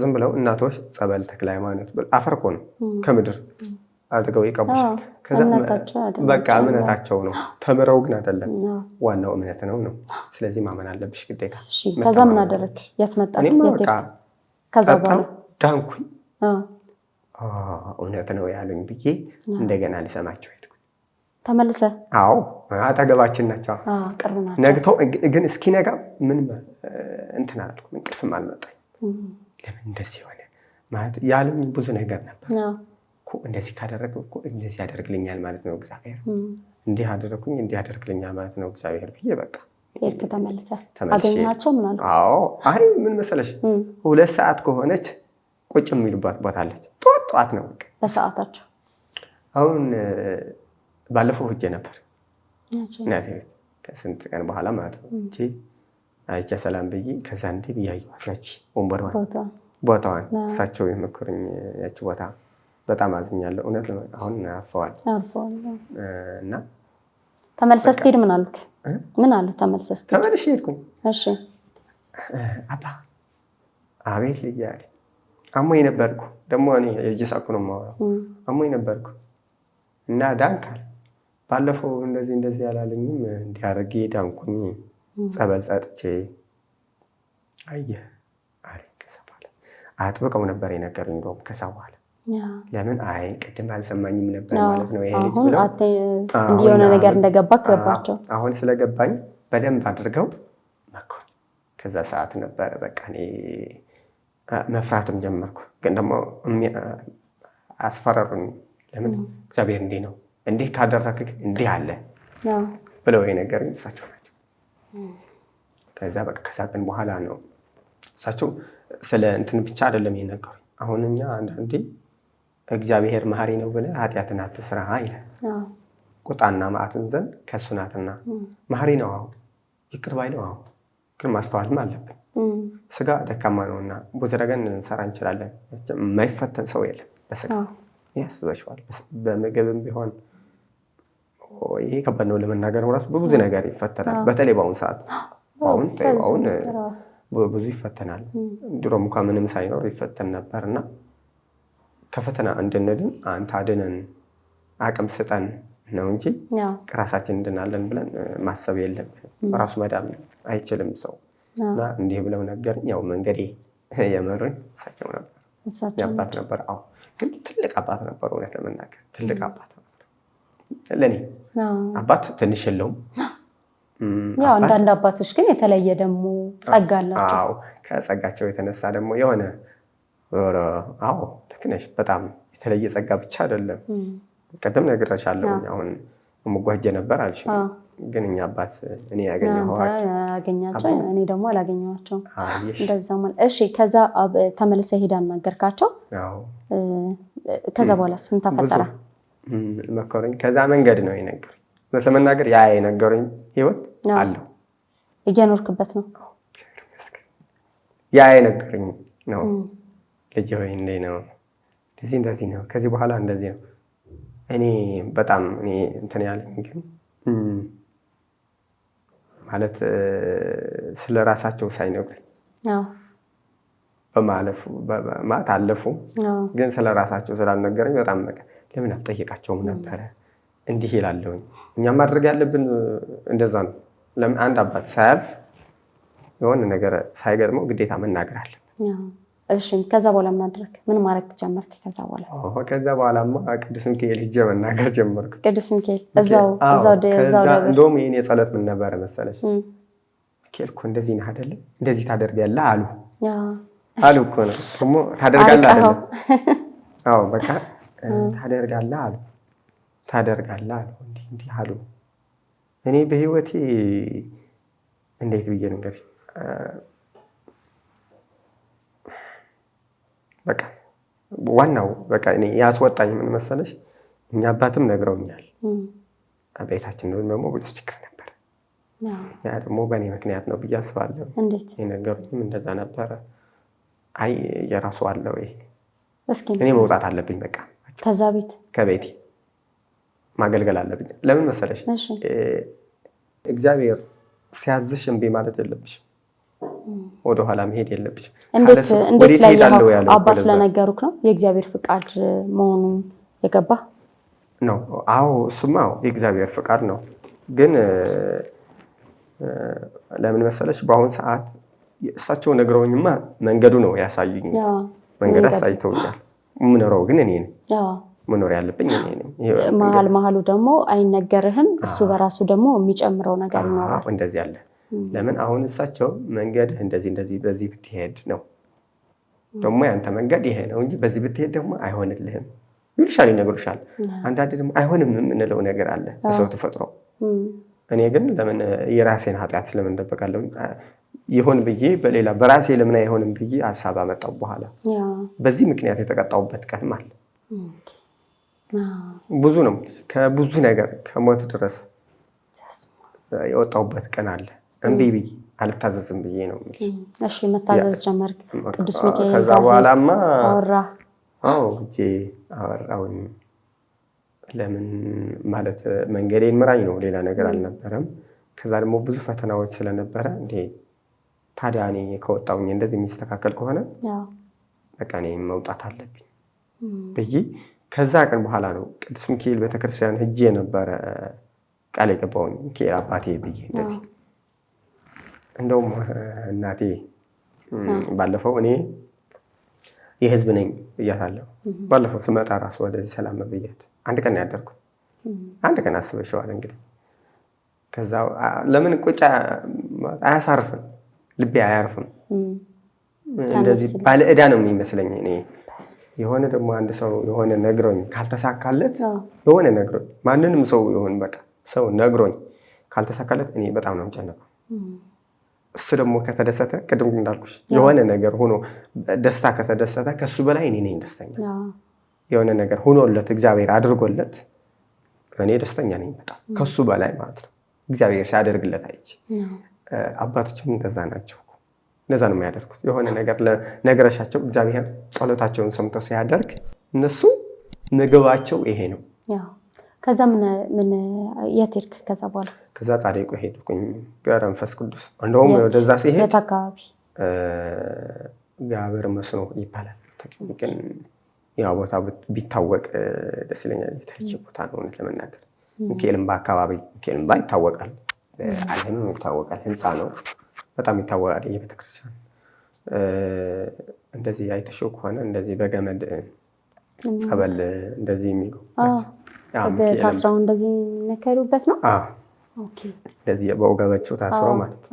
ዝም ብለው እናቶች ጸበል ተክለ ሃይማኖት አፈር እኮ ነው ከምድር አድርገው ይቀቡሻል። ከዛ በቃ እምነታቸው ነው፣ ተምረው ግን አይደለም። ዋናው እምነት ነው። ስለዚህ ማመን አለብሽ ግዴታ። ከዛ ምን አደረግሽ? የት መጣሽ? ከዛ በኋላ ዳንኩኝ። እውነት ነው ያሉኝ ብዬ እንደገና ሊሰማቸው ሄድኩ። ተመልሰ? አዎ አጠገባችን ናቸው። ነግቶ ግን እስኪነጋ ምንም እንትን አላልኩም፣ እንቅልፍም አልመጣኝ። ለምን እንደዚህ ሆነ ማለት ያሉኝ ብዙ ነገር ነበር እኮ። እንደዚህ ካደረገ እኮ እንደዚህ ያደርግልኛል ማለት ነው እግዚአብሔር፣ እንዲህ አደረኩኝ እንዲህ ያደርግልኛል ማለት ነው እግዚአብሔር ብዬ በቃ ሄድክ። ተመልሰ አገኘሃቸው? ምን አሉ? አዎ አይ ምን መሰለሽ 2 ሰዓት ከሆነች ቁጭ የሚሉባት ቦታ አለች። ጠዋት ነው በቃ በሰዓታቸው። አሁን ባለፈው ሄጄ ነበር እናቴ ቤት ከስንት ቀን በኋላ ማለት ነው። አይቼ ሰላም ብዬ ከዛ እንዲህ ብያየኋት ያቺ ወንበሯን ቦታዋን እሳቸው የመከሩኝ ያቺ ቦታ በጣም አዝኛለሁ። እውነት ነው። አሁን አርፈዋል። እና ተመልሰህ ስትሄድ ምን አሉክ? ምን አሉ? ተመልሰህ ስትሄድ? ተመልሼ ሄድኩኝ። እሺ አባ አቤት ልጅ አለኝ። አሞኝ ነበርኩ ደግሞ እኔ እየሳኩ ነው የማወራው። አሞኝ ነበርኩ እና ዳንካል ባለፈው እንደዚህ ያላለኝም እንዲህ አድርጌ ዳንኩኝ። ጸበል ጠጥቼ አየህ አለኝ። ከዛ በኋላ አጥብቀው ነበር የነገሩኝ። እንደውም ከዛ በኋላ ለምን አይ ቅድም አልሰማኝም ነበር ማለት ነው ይሄ ልጅ ብለው እንዲህ የሆነ ነገር እንደገባ ገባቸው። አሁን ስለገባኝ በደንብ አድርገው መከሩ። ከዛ ሰዓት ነበር በቃ እኔ መፍራትም ጀመርኩ። ግን ደግሞ አስፈራሩኝ። ለምን እግዚአብሔር እንዲህ ነው እንዲህ ካደረግክ እንዲህ አለ ብለው የነገሩኝ እሳቸው ናቸው። ከዛ በቃ ከዛ ቀን በኋላ ነው እሳቸው ስለ እንትን ብቻ አይደለም የነገሩኝ። አሁን እኛ አንዳንዴ እግዚአብሔር መሐሪ ነው ብለህ ኃጢአትን አትስራ ይላል። ቁጣና መዓቱን ዘንድ ከእሱ ናትና መሐሪ ነው። አሁን ይቅር ባይ ነው። አሁን ግን ማስተዋልም አለብን። ስጋ ደካማ ነውና ብዙ ነገር እንሰራ እንችላለን። የማይፈተን ሰው የለም በስጋ ያስበሽዋል። በምግብም ቢሆን ይሄ ከባድ ነው ለመናገር ራሱ ብዙ ነገር ይፈተናል። በተለይ በአሁን ሰዓት አሁን ብዙ ይፈተናል። ድሮም እንኳን ምንም ሳይኖር ይፈተን ነበርና ከፈተና እንድንድን አንተ አድነን አቅም ስጠን ነው እንጂ ራሳችን እንድናለን ብለን ማሰብ የለብንም። ራሱ መዳን አይችልም ሰው እና እንዲህ ብለው ነገርኝ። ያው መንገዴ የመሩኝ እሳቸው ነበር። የአባት ነበር። አዎ ግን ትልቅ አባት ነበር። እውነት ለመናገር ትልቅ አባት ነው ለእኔ። አባት ትንሽ የለውም። ያው አንዳንድ አባቶች ግን የተለየ ደግሞ ጸጋ አላቸው። አዎ ከጸጋቸው የተነሳ ደግሞ የሆነ አዎ ልክ ነሽ። በጣም የተለየ ጸጋ ብቻ አይደለም። ቀደም ነግሬሻለሁ። አሁን ሙጓጀ ነበር አልሽ። ግን እኛ አባት እኔ ያገኛቸው እኔ ደግሞ አላገኘኋቸውም። እንደዛ ማለት እሺ። ከዛ ተመልሰህ ሄዳ አናገርካቸው? አዎ። ከዛ በኋላስ ምን ተፈጠረ? መከረኝ። ከዛ መንገድ ነው የነገሩኝ። ለመናገር ያ የነገሩኝ ህይወት አለው እየኖርክበት ነው። ያ የነገሩኝ ነው ልጅ ሆይ እንዴት ነው እንደዚህ ነው ከዚህ በኋላ እንደዚህ ነው። እኔ በጣም እኔ እንትን ያለኝ ግን ማለት ስለ ራሳቸው ሳይነግሩኝ በማለፉ ማለት አለፉ። ግን ስለ ራሳቸው ስላልነገረኝ በጣም በቃ ለምን አልጠየቃቸውም ነበረ? እንዲህ ይላለሁኝ። እኛ ማድረግ ያለብን እንደዛ ነው። ለምን አንድ አባት ሳያልፍ የሆነ ነገር ሳይገጥመው ግዴታ መናገር አለብን። እሺ ከዛ በኋላ ምን አደረክ? ምን ማድረግ ጀመርክ? ከዛ በኋላማ ቅዱስ ሚካኤል ሂጄ መናገር ጀመርኩ። ቅዱስ ሚካኤል እዛው እንደውም የኔ ጸሎት ምን ነበረ መሰለሽ? ሚካኤል እኮ እንደዚህ ነህ አይደለ? እንደዚህ ታደርጋለህ አሉ እኮ ነው ደግሞ ታደርጋለህ አይደለ? አዎ በቃ ታደርጋለህ አሉ እንዲህ አሉ። እኔ በህይወቴ እንዴት ብዬ ነገር በቃ ዋናው በቃ እኔ ያስወጣኝ ምን መሰለሽ? እኛ አባትም ነግረውኛል። ቤታችን ደግሞ ብዙ ችግር ነበር። ያ ደግሞ በእኔ ምክንያት ነው ብዬ አስባለሁ። የነገሩኝም እንደዛ ነበረ። አይ የራሱ አለው ይሄ እኔ መውጣት አለብኝ። በቃ ከቤቴ ማገልገል አለብኝ። ለምን መሰለሽ? እግዚአብሔር ሲያዝሽ እምቢ ማለት የለብሽም። ወደ ኋላ መሄድ የለብሽ። እንዴት ላይ ያለው አባ ስለነገሩክ ነው የእግዚአብሔር ፍቃድ መሆኑን የገባ ነው? አዎ እሱማ የእግዚአብሔር ፍቃድ ነው። ግን ለምን መሰለሽ? በአሁን ሰዓት እሳቸው ነግረውኝማ መንገዱ ነው ያሳዩኝ። መንገድ አሳይተውኛል። ምኖረው ግን እኔ ነኝ። መኖር ያለብኝ እኔ ነኝ። መሀሉ ደግሞ አይነገርህም። እሱ በራሱ ደግሞ የሚጨምረው ነገር ይኖራል። እንደዚህ አለ። ለምን አሁን እሳቸው መንገድ እንደዚህ በዚህ ብትሄድ ነው ደግሞ ያንተ መንገድ ይሄ ነው እንጂ በዚህ ብትሄድ ደግሞ አይሆንልህም ይልሻል፣ ይነግሩሻል። አንዳንድ ደግሞ አይሆንም የምንለው ነገር አለ በሰው ተፈጥሮ። እኔ ግን ለምን የራሴን ኃጢአት ለምን ደበቃለሁ? ይሆን ብዬ በሌላ በራሴ ለምን አይሆንም ብዬ ሀሳብ አመጣው። በኋላ በዚህ ምክንያት የተቀጣውበት ቀንም አለ። ብዙ ነው ከብዙ ነገር ከሞት ድረስ የወጣውበት ቀን አለ። እምቢ ብዬ አልታዘዝም ብዬ ነው። እሺ መታዘዝ ጀመርክ? ቅዱስ ሚካኤል ከዛ በኋላማ አወራህ? አወራሁኝ። ለምን ማለት መንገዴን ምራኝ ነው፣ ሌላ ነገር አልነበረም። ከዛ ደግሞ ብዙ ፈተናዎች ስለነበረ እንዴ ታዲያ እኔ ከወጣሁኝ እንደዚህ የሚስተካከል ከሆነ በቃ እኔ መውጣት አለብኝ ብዬ ከዛ ቀን በኋላ ነው ቅዱስ ሚካኤል ቤተክርስቲያን ሄጄ ነበረ ቃል የገባሁኝ። ሚካኤል አባቴ ብዬ እንደዚህ እንደውም እናቴ ባለፈው እኔ የህዝብ ነኝ ብያታለሁ። ባለፈው ስመጣ ራሱ ወደዚህ ሰላም ብያት አንድ ቀን ያደርኩ አንድ ቀን አስበሽዋል እንግዲህ። ከዛ ለምን ቁጭ አያሳርፍም፣ ልቤ አያርፍም። እንደዚህ ባለ ዕዳ ነው የሚመስለኝ እኔ። የሆነ ደግሞ አንድ ሰው የሆነ ነግሮኝ ካልተሳካለት የሆነ ነግሮኝ ማንንም ሰው ይሁን በቃ ሰው ነግሮኝ ካልተሳካለት እኔ በጣም ነው የምጨነቀው። እሱ ደግሞ ከተደሰተ ቅድም እንዳልኩሽ የሆነ ነገር ሆኖ ደስታ ከተደሰተ ከሱ በላይ እኔ ነኝ ደስተኛ። የሆነ ነገር ሆኖለት እግዚአብሔር አድርጎለት እኔ ደስተኛ ነኝ በጣም ከሱ በላይ ማለት ነው። እግዚአብሔር ሲያደርግለት አይቼ አባቶችም እንደዛ ናቸው። እንደዛ ነው የሚያደርጉት። የሆነ ነገር ለነገረሻቸው እግዚአብሔር ጸሎታቸውን ሰምቶ ሲያደርግ እነሱ ምግባቸው ይሄ ነው። ከዛ ምን የት ሄድክ? ከዛ በኋላ ከዛ ጻድቁ ሄድኩኝ ገብረ መንፈስ ቅዱስ። እንደውም ወደዛ ሲሄድ የት አካባቢ? ጋብር መስኖ ይባላል። ግን ያው ቦታ ቢታወቅ ደስ ይለኛል። የተለየ ቦታ ነው እውነት ለመናገር። ሚካኤልም በአካባቢ ሚካኤልም ይታወቃል፣ ዓለምም ይታወቃል። ህንፃ ነው በጣም ይታወቃል። የቤተክርስቲያን እንደዚህ አይተሽው ከሆነ እንደዚህ በገመድ ጸበል እንደዚህ የሚገው ታስረው እንደዚህ ነከሩበት ነው። ኦኬ እንደዚህ በወገባቸው ታስረው ማለት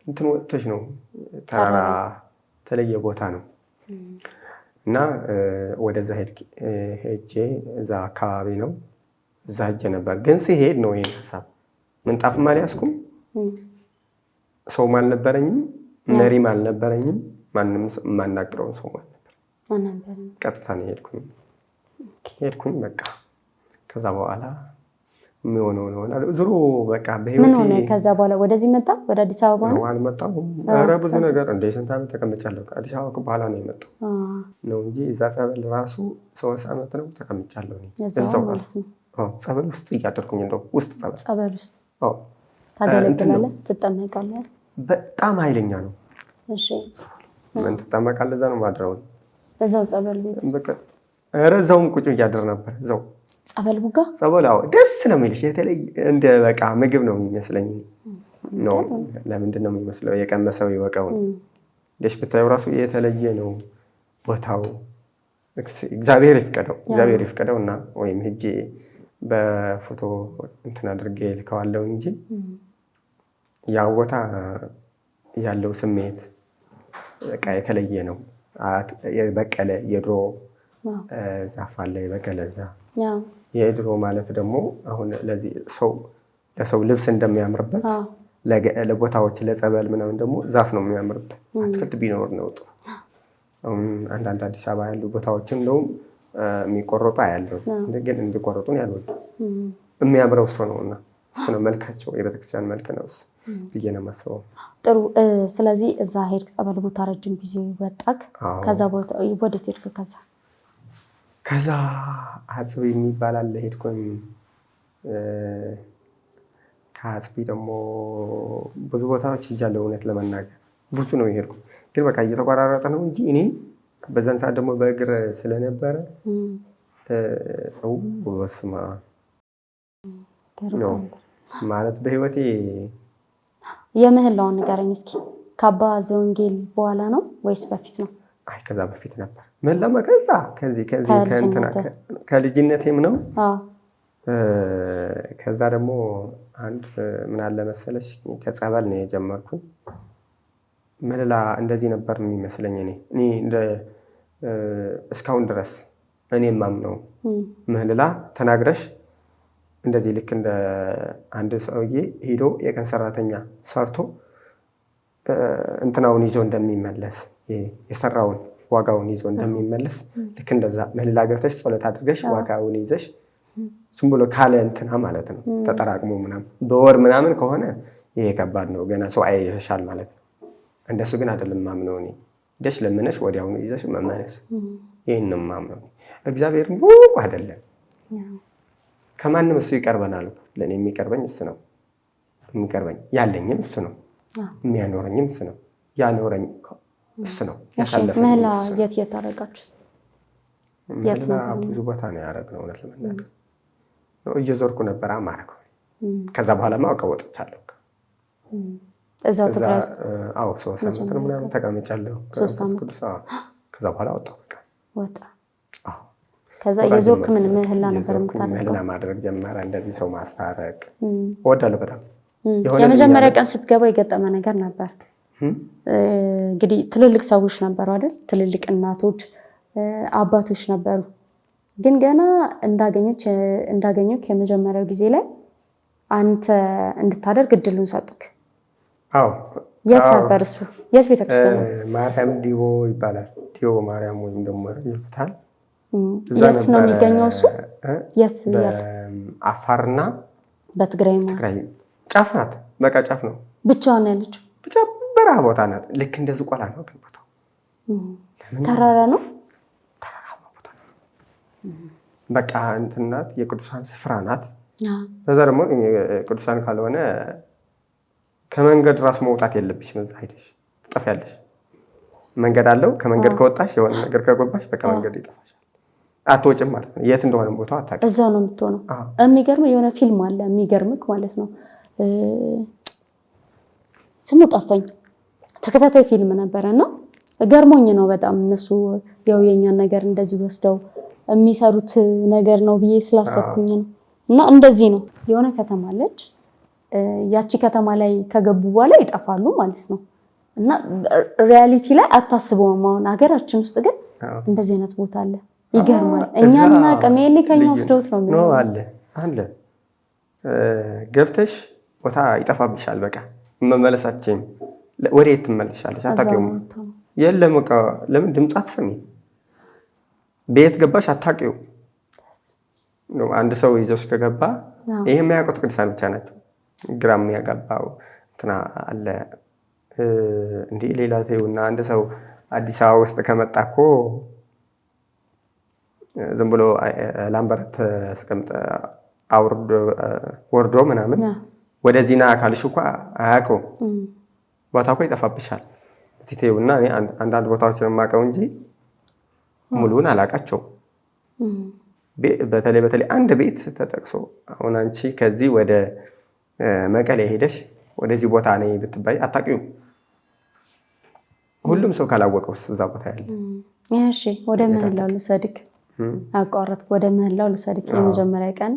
እንትን ወጥተሽ ነው። ተራራ ተለየ ቦታ ነው እና ወደዛ ሄጄ እዛ አካባቢ ነው እዛ ሄጄ ነበር። ግን ሲሄድ ነው ይሄን ሐሳብ ምንጣፍም አልያዝኩም፣ ሰውም አልነበረኝም፣ መሪም አልነበረኝም፣ ማንም የማናግረውን ሰው አልነበረም። ቀጥታ ነው ሄድኩኝ በቃ። ከዛ በኋላ የሚሆነው ነው ዙሮ በቃ በህይወቴ ምን ሆነ? ከዛ በኋላ ወደዚህ መጣ ወደ አዲስ አበባ ነው አልመጣሁም። ኧረ ብዙ ነገር እንደ ስንት ዓመት ተቀምጫለሁ። አዲስ አበባ በኋላ ነው የመጣው ነው እንጂ እዛ ጸበል ራሱ 3 ዓመት ነው ተቀምጫለሁ እዛው ማለት ነው። ጸበል ውስጥ እያደረኩኝ እንደው ውስጥ ጸበል ውስጥ ታገለግላለህ፣ ትጠመቃለህ። በጣም ኃይለኛ ነው። እሺ ምን ትጠመቃለህ? እዛ ነው ማድረው እዛው ጸበል ቤት በቃ ኧረ እዛውም ቁጭ እያደር ነበር እዛው ጸበል ቡጋ ጸበል። አዎ ደስ ነው የሚልሽ። የተለየ እንደ በቃ ምግብ ነው የሚመስለኝ ነው። ለምንድን ነው የሚመስለው? የቀመሰው ይወቀው ነው። ደስ ብታዩ ራሱ የተለየ ነው ቦታው። እግዚአብሔር ይፍቀደው እና ወይም ሄጄ በፎቶ እንትን አድርጌ ልከዋለሁ እንጂ ያ ቦታ ያለው ስሜት በቃ የተለየ ነው። የበቀለ የድሮ ዛፍ አለ የበቀለ እዛ የድሮ ማለት ደግሞ አሁን ለዚህ ለሰው ልብስ እንደሚያምርበት ለቦታዎች ለጸበል ምናምን ደግሞ ዛፍ ነው የሚያምርበት። አትክልት ቢኖር ነው ጥሩ። አንዳንድ አዲስ አበባ ያሉ ቦታዎችን እንደውም የሚቆረጡ አያለው፣ ግን እንዲቆረጡን ያልወዱ የሚያምረው እሱ ነውና እሱ ነው መልካቸው። የቤተክርስቲያን መልክ ነው እሱ ብዬ ነው የማስበው። ጥሩ። ስለዚህ እዛ ሄድክ ጸበል ቦታ ረጅም ጊዜ ወጣክ። ከዛ ቦታ ወዴት ሄድክ? ከዛ አጽቢ የሚባል አለ ሄድኩኝ። ከአጽቢ ደግሞ ብዙ ቦታዎች ሄጃለሁ። እውነት ለመናገር ብዙ ነው የሄድኩ፣ ግን በቃ እየተቆራረጠ ነው እንጂ እኔ በዛን ሰዓት ደግሞ በእግር ስለነበረ በስማ ነው ማለት በህይወቴ የምህላውን ንገረኝ እስኪ። ከአባ ዘወንጌል በኋላ ነው ወይስ በፊት ነው? አይ ከዛ በፊት ነበር። ምህላማ ከዚህ ከእንትና ከልጅነቴም ነው። ከዛ ደግሞ አንድ ምን አለ መሰለሽ ከጸበል ነው የጀመርኩኝ። ምህላ እንደዚህ ነበር የሚመስለኝ እኔ እንደ እስካሁን ድረስ እኔ ማምነው ምህላ ተናግረሽ እንደዚህ ልክ እንደ አንድ ሰውዬ ሄዶ የቀን ሰራተኛ ሰርቶ እንትናውን ይዞ እንደሚመለስ የሰራውን ዋጋውን ይዞ እንደሚመለስ ልክ እንደዛ ምህላ ገብተሽ ጸሎት አድርገሽ ዋጋውን ይዘሽ ዝም ብሎ ካለ እንትና ማለት ነው ተጠራቅሞ ምናምን በወር ምናምን ከሆነ ይሄ ከባድ ነው፣ ገና ሰው አይይዘሻል ማለት ነው። እንደሱ ግን አይደለም ማምነው እኔ። ደሽ ለምነሽ ወዲያውኑ ይዘሽ መመለስ፣ ይሄንን ማምነው። እግዚአብሔር ሩቅ አይደለም፣ ከማንም እሱ ይቀርበናል። ለኔ የሚቀርበኝ እሱ ነው። የሚቀርበኝ ያለኝም እሱ ነው፣ የሚያኖረኝም እሱ ነው፣ ያኖረኝ እሱ ነው። ያሳለፈኝ ምህላ የት አደረጋችሁ? ብዙ ቦታ ነው ያደረግነው። እውነት ለመናገር ነው እየዞርኩ ነበር አማረከው። ከዛ በኋላ ማውቀ ወጥቻለሁ። እዛው ትግራይ ውስጥ 3 ዓመት ነው ምናምን ተቀምጫለሁ። ከዛ በኋላ ወጣሁ። በቃ ወጣ። ከዛ የዞርክ ምን ምህላ ነበር የምታደርገው? ምህላ ማድረግ ጀመረ። እንደዚህ ሰው ማስታረቅ እወዳለሁ በጣም። የመጀመሪያ ቀን ስትገባ የገጠመ ነገር ነበር? እንግዲህ ትልልቅ ሰዎች ነበሩ አይደል? ትልልቅ እናቶች፣ አባቶች ነበሩ። ግን ገና እንዳገኙክ የመጀመሪያው ጊዜ ላይ አንተ እንድታደርግ እድሉን ሰጡክ። አዎ። የት ነበር እሱ? የት ቤተክርስቲያን ነው? ማርያም ዲቦ ይባላል። ዲቦ ማርያም ወይም ደግሞ ይሉታል። የት ነው የሚገኘው እሱ? የት? አፋርና በትግራይ ጫፍ ናት። በቃ ጫፍ ነው። ብቻዋን ያለችው? ብቻ በረሃ ቦታ ናት። ልክ እንደ ዝቋላ ነው ግን ቦታው። ተራራ ነው? ተራራማ ቦታ ነው። በቃ እንትን ናት። የቅዱሳን ስፍራ ናት። በዛ ደግሞ ቅዱሳን ካልሆነ ከመንገድ ራሱ መውጣት የለብሽም። እዛ ሄደሽ ትጠፊያለሽ። መንገድ አለው። ከመንገድ ከወጣሽ የሆነ ነገር ከገባሽ በቃ መንገድ ይጠፋሻል። አትወጭም ማለት ነው። የት እንደሆነ ቦታው አታውቂም። እዛው ነው የምትሆነው። የሚገርም የሆነ ፊልም አለ የሚገርምክ ማለት ነው። ስሙ ጠፋኝ። ተከታታይ ፊልም ነበረና ገርሞኝ ነው በጣም። እነሱ ያው የኛን ነገር እንደዚህ ወስደው የሚሰሩት ነገር ነው ብዬ ስላሰብኩኝ ነው። እና እንደዚህ ነው የሆነ ከተማ አለች። ያቺ ከተማ ላይ ከገቡ በኋላ ይጠፋሉ ማለት ነው። እና ሪያሊቲ ላይ አታስበውም። አሁን ሀገራችን ውስጥ ግን እንደዚህ አይነት ቦታ አለ። ይገርማል። እኛና ቀሜኔ ከኛ ወስደውት ነው የሚሆነው። አለ ገብተሽ ቦታ ይጠፋብሻል። በቃ መመለሳችን ወዴት ትመለሻለሽ? አታውቂውም። የለም በቃ ለምን ድምፅ አትሰሚም? ቤት ገባሽ አታውቂውም። አንድ ሰው ይዞሽ ከገባ ይሄ የሚያውቁት ቅዱሳን ብቻ ናቸው። ግራም ያጋባው እንትና አለ እንዴ ሌላ ተይውና አንድ ሰው አዲስ አበባ ውስጥ ከመጣ እኮ ዝም ብሎ ላምበረት አስቀምጠ አውርዶ ወርዶ ምናምን ወደዚህ ና አካልሽ እኮ አያውቀውም። ቦታ እኮ ይጠፋብሻል። እዚህ ተይውና እኔ አንዳንድ ቦታዎችን የማውቀው እንጂ ሙሉውን አላውቃቸውም። በተለይ አንድ ቤት ተጠቅሶ አሁን አንቺ ከዚህ ወደ መቀሌ ሄደሽ ወደዚህ ቦታ ነኝ ብትባይ አታውቂውም። ሁሉም ሰው ካላወቀውስ እዛ ቦታ ያለ። እሺ ወደ ምህላው ልሰድክ አቋረጥኩ። ወደ ምህላው ልሰድክ የመጀመሪያ ቀን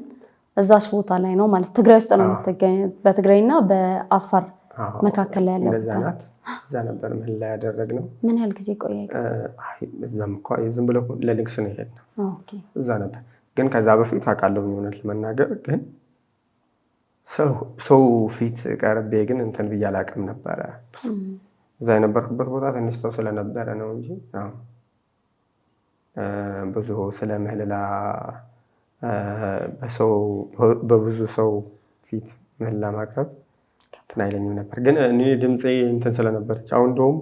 እዛሽ ቦታ ላይ ነው ማለት ትግራይ ውስጥ ነው የምትገኘው። በትግራይና በአፋር መካከል ላይ ያለው እንደዛ ናት። እዛ ነበር ምህላ ያደረግነው። ምን ያህል ጊዜ ቆየ? እዛም እኮ ዝም ብሎ ለንግስ ነው የሄድነው። ኦኬ እዛ ነበር። ግን ከዛ በፊት አውቃለሁ እውነት ለመናገር ግን ሰው ፊት ቀርቤ ግን እንትን ብዬ አላውቅም ነበረ። እዛ የነበርኩበት ቦታ ትንሽ ሰው ስለነበረ ነው እንጂ ብዙ ስለ ምህላ በብዙ ሰው ፊት ምህላ ማቅረብ እንትን አይለኝም ነበር። ግን እኔ ድምፄ እንትን ስለነበረች አሁን እንደውም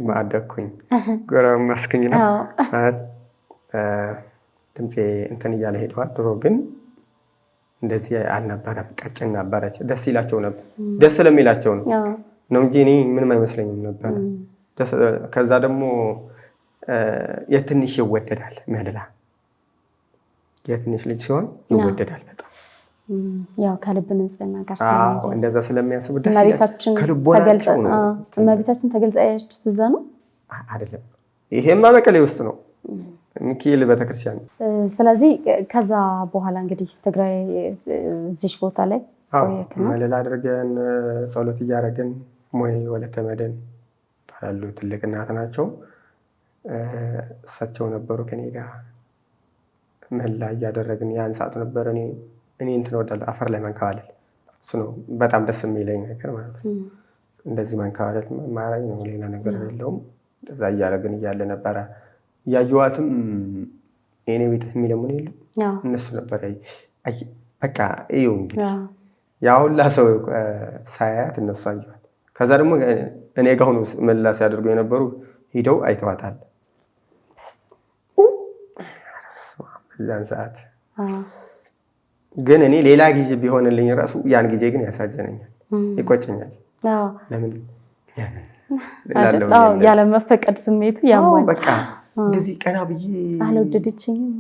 ማደኩኝ ጎረመስኩኝ ነው ማለት ድምፄ እንትን እያለ ሄደዋል። ድሮ ግን እንደዚህ አልነበረም። ቀጭን ነበረች። ደስ ይላቸው ነበር። ደስ ስለሚላቸው ነው እንጂ እኔ ምንም አይመስለኝም ነበር። ከዛ ደግሞ የትንሽ ይወደዳል ምህላ። የትንሽ ልጅ ሲሆን ይወደዳል በጣም ያው ከልብ ንጽህና ጋር ስለሚያዝ እንደዛ ስለሚያስቡ ደስ ይላቸው። ከልቦናቸው ነው። እመቤታችን ተገልጻ ያያችሁት እዛ ነው አይደለም? ይሄማ መቀሌ ውስጥ ነው ሚካኤል ቤተክርስቲያን። ስለዚህ ከዛ በኋላ እንግዲህ ትግራይ እዚሽ ቦታ ላይ ምህላ አድርገን ጸሎት እያደረግን ሞይ ወለተ መድን ባላሉ ትልቅ እናት ናቸው። እሳቸው ነበሩ ከኔ ጋር ምህላ እያደረግን ያን ሰዓት ነበር። እኔ እንትን እወዳለሁ አፈር ላይ መንከባለል። እሱ ነው በጣም ደስ የሚለኝ ነገር ማለት ነው። እንደዚህ መንከባለል ማረኝ ነው፣ ሌላ ነገር የለውም። እዛ እያደረግን እያለ ነበረ ያየዋትም እኔ ቤት የሚለሙን የለም እነሱ ነበር። በቃ እዩ እንግዲህ ያ ሁላ ሰው ሳያት እነሱ አየዋት። ከዛ ደግሞ እኔ ጋር ሆኖ ምህላ ሲያደርጉ የነበሩ ሂደው አይተዋታል። በዛን ሰዓት ግን እኔ ሌላ ጊዜ ቢሆንልኝ ራሱ ያን ጊዜ ግን ያሳዘነኛል፣ ይቆጨኛል። ለምን ያለ መፈቀድ ስሜቱ ያሟል። በቃ እንደዚህ ቀና ብዬ አልወደደችኝም።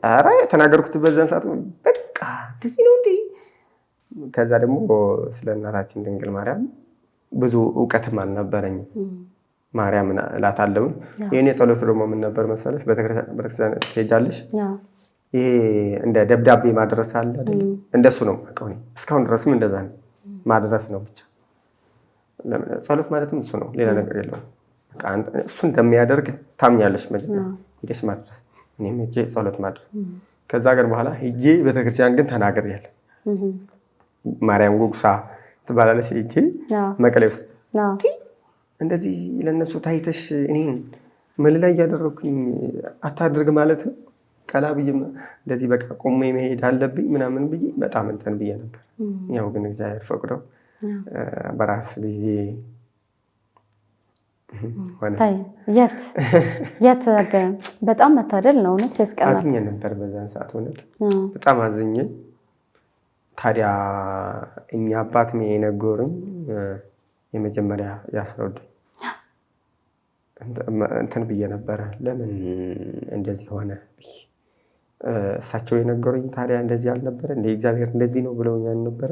ኧረ የተናገርኩት በዛን ሰዓት በቃ እንደዚህ ነው እንዴ። ከዛ ደግሞ ስለ እናታችን ድንግል ማርያም ብዙ እውቀትም አልነበረኝም። ማርያም እላታለሁ። የኔ ጸሎት ደግሞ ምን ነበር መሰለሽ? ቤተክርስቲያን ትሄጃለሽ፣ ይሄ እንደ ደብዳቤ ማድረስ አለ አይደል? እንደሱ ነው የማውቀው እኔ እስካሁን ድረስም እንደዛ ነው፣ ማድረስ ነው ብቻ። ጸሎት ማለትም እሱ ነው፣ ሌላ ነገር የለውም። በቃ እሱ እንደሚያደርግ ታምኛለሽ፣ መጀመሪያ ሄደሽ ማድረስ፣ እኔም ሄጄ ጸሎት ማድረግ። ከዛ ግን በኋላ ሄጄ ቤተክርስቲያን ግን ተናግሬያለሁ። ማርያም ጉግሳ ትባላለች። ሄጄ መቀሌ ውስጥ እንደዚህ ለነሱ ታይተሽ እኔን ምን ላይ እያደረኩኝ አታድርግ ማለት ነው። ቀላ ብዬ እንደዚህ በቃ ቆሜ መሄድ አለብኝ ምናምን ብዬ በጣም እንትን ብዬ ነበር። ያው ግን እግዚአብሔር ፈቅደው በራስ ጊዜ የት በጣም መታደል ነው እውነት። ያስቀናል። አዝኜ ነበር በዛን ሰዓት እውነት በጣም አዝኜ። ታዲያ እኛ አባት የነገሩኝ የመጀመሪያ ያስረዱኝ እንትን ብዬ ነበረ። ለምን እንደዚህ ሆነ? እሳቸው የነገሩኝ ታዲያ እንደዚህ አልነበረ እንደ እግዚአብሔር እንደዚህ ነው ብለውኛል ነበረ።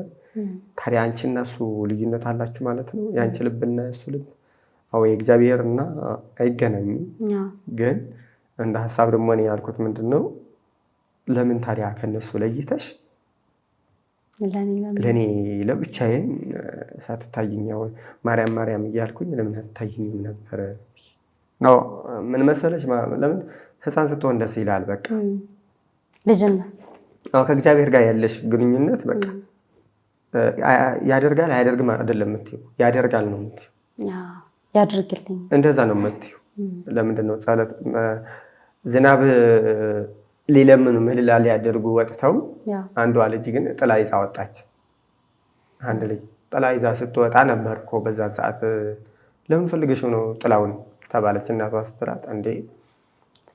ታዲያ አንቺና እሱ ልዩነት አላችሁ ማለት ነው? የአንቺ ልብና የእሱ ልብ አዎ የእግዚአብሔርና አይገናኝም። ግን እንደ ሀሳብ ደግሞ እኔ ያልኩት ምንድን ነው፣ ለምን ታዲያ ከነሱ ለይተሽ ለእኔ ለብቻዬን ሳትታይኝ ማርያም ማርያም እያልኩኝ ለምን አትታይኝም ነበር ነው? ምን መሰለሽ፣ ለምን ህፃን ስትሆን ደስ ይላል። በቃ ልጅነት ከእግዚአብሔር ጋር ያለሽ ግንኙነት በቃ ያደርጋል አያደርግም አይደለም የምትይው፣ ያደርጋል ነው የምትይው። ያድርግልኝ እንደዛ ነው የምትይው። ለምንድን ነው ጸሎት ዝናብ ሊለምኑ ምህላ ሊያደርጉ ወጥተው አንዷ ልጅ ግን ጥላ ይዛ ወጣች። አንድ ልጅ ጥላ ይዛ ስትወጣ ነበር እኮ በዛን ሰዓት ለምን ፈልገሽው ነው ጥላውን ተባለች። እናቷ ስትላት እንዴ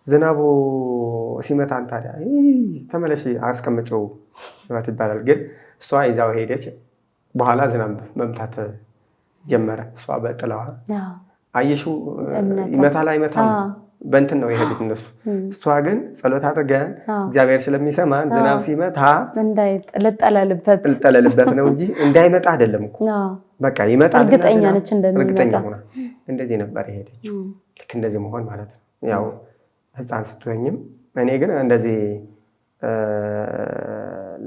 ዝናቡ ሲመታን ታዲያ ተመለሽ አስቀምጪው ይባላል። ግን እሷ ይዛው ሄደች። በኋላ ዝናብ መምታት ጀመረ። እሷ በጥላዋ አየሽው ይመታል አይመታም በእንትን ነው የሄዱት እነሱ። እሷ ግን ጸሎት አድርገን እግዚአብሔር ስለሚሰማን ዝናብ ሲመታ ልጠለልበት ነው እንጂ እንዳይመጣ አይደለም እኮ በቃ ይመጣል። እርግጠኛ ነች እንደሚመጣ። እንደዚህ ነበር የሄደችው። ልክ እንደዚህ መሆን ማለት ነው። ያው ህፃን ስትሆኝም እኔ ግን እንደዚህ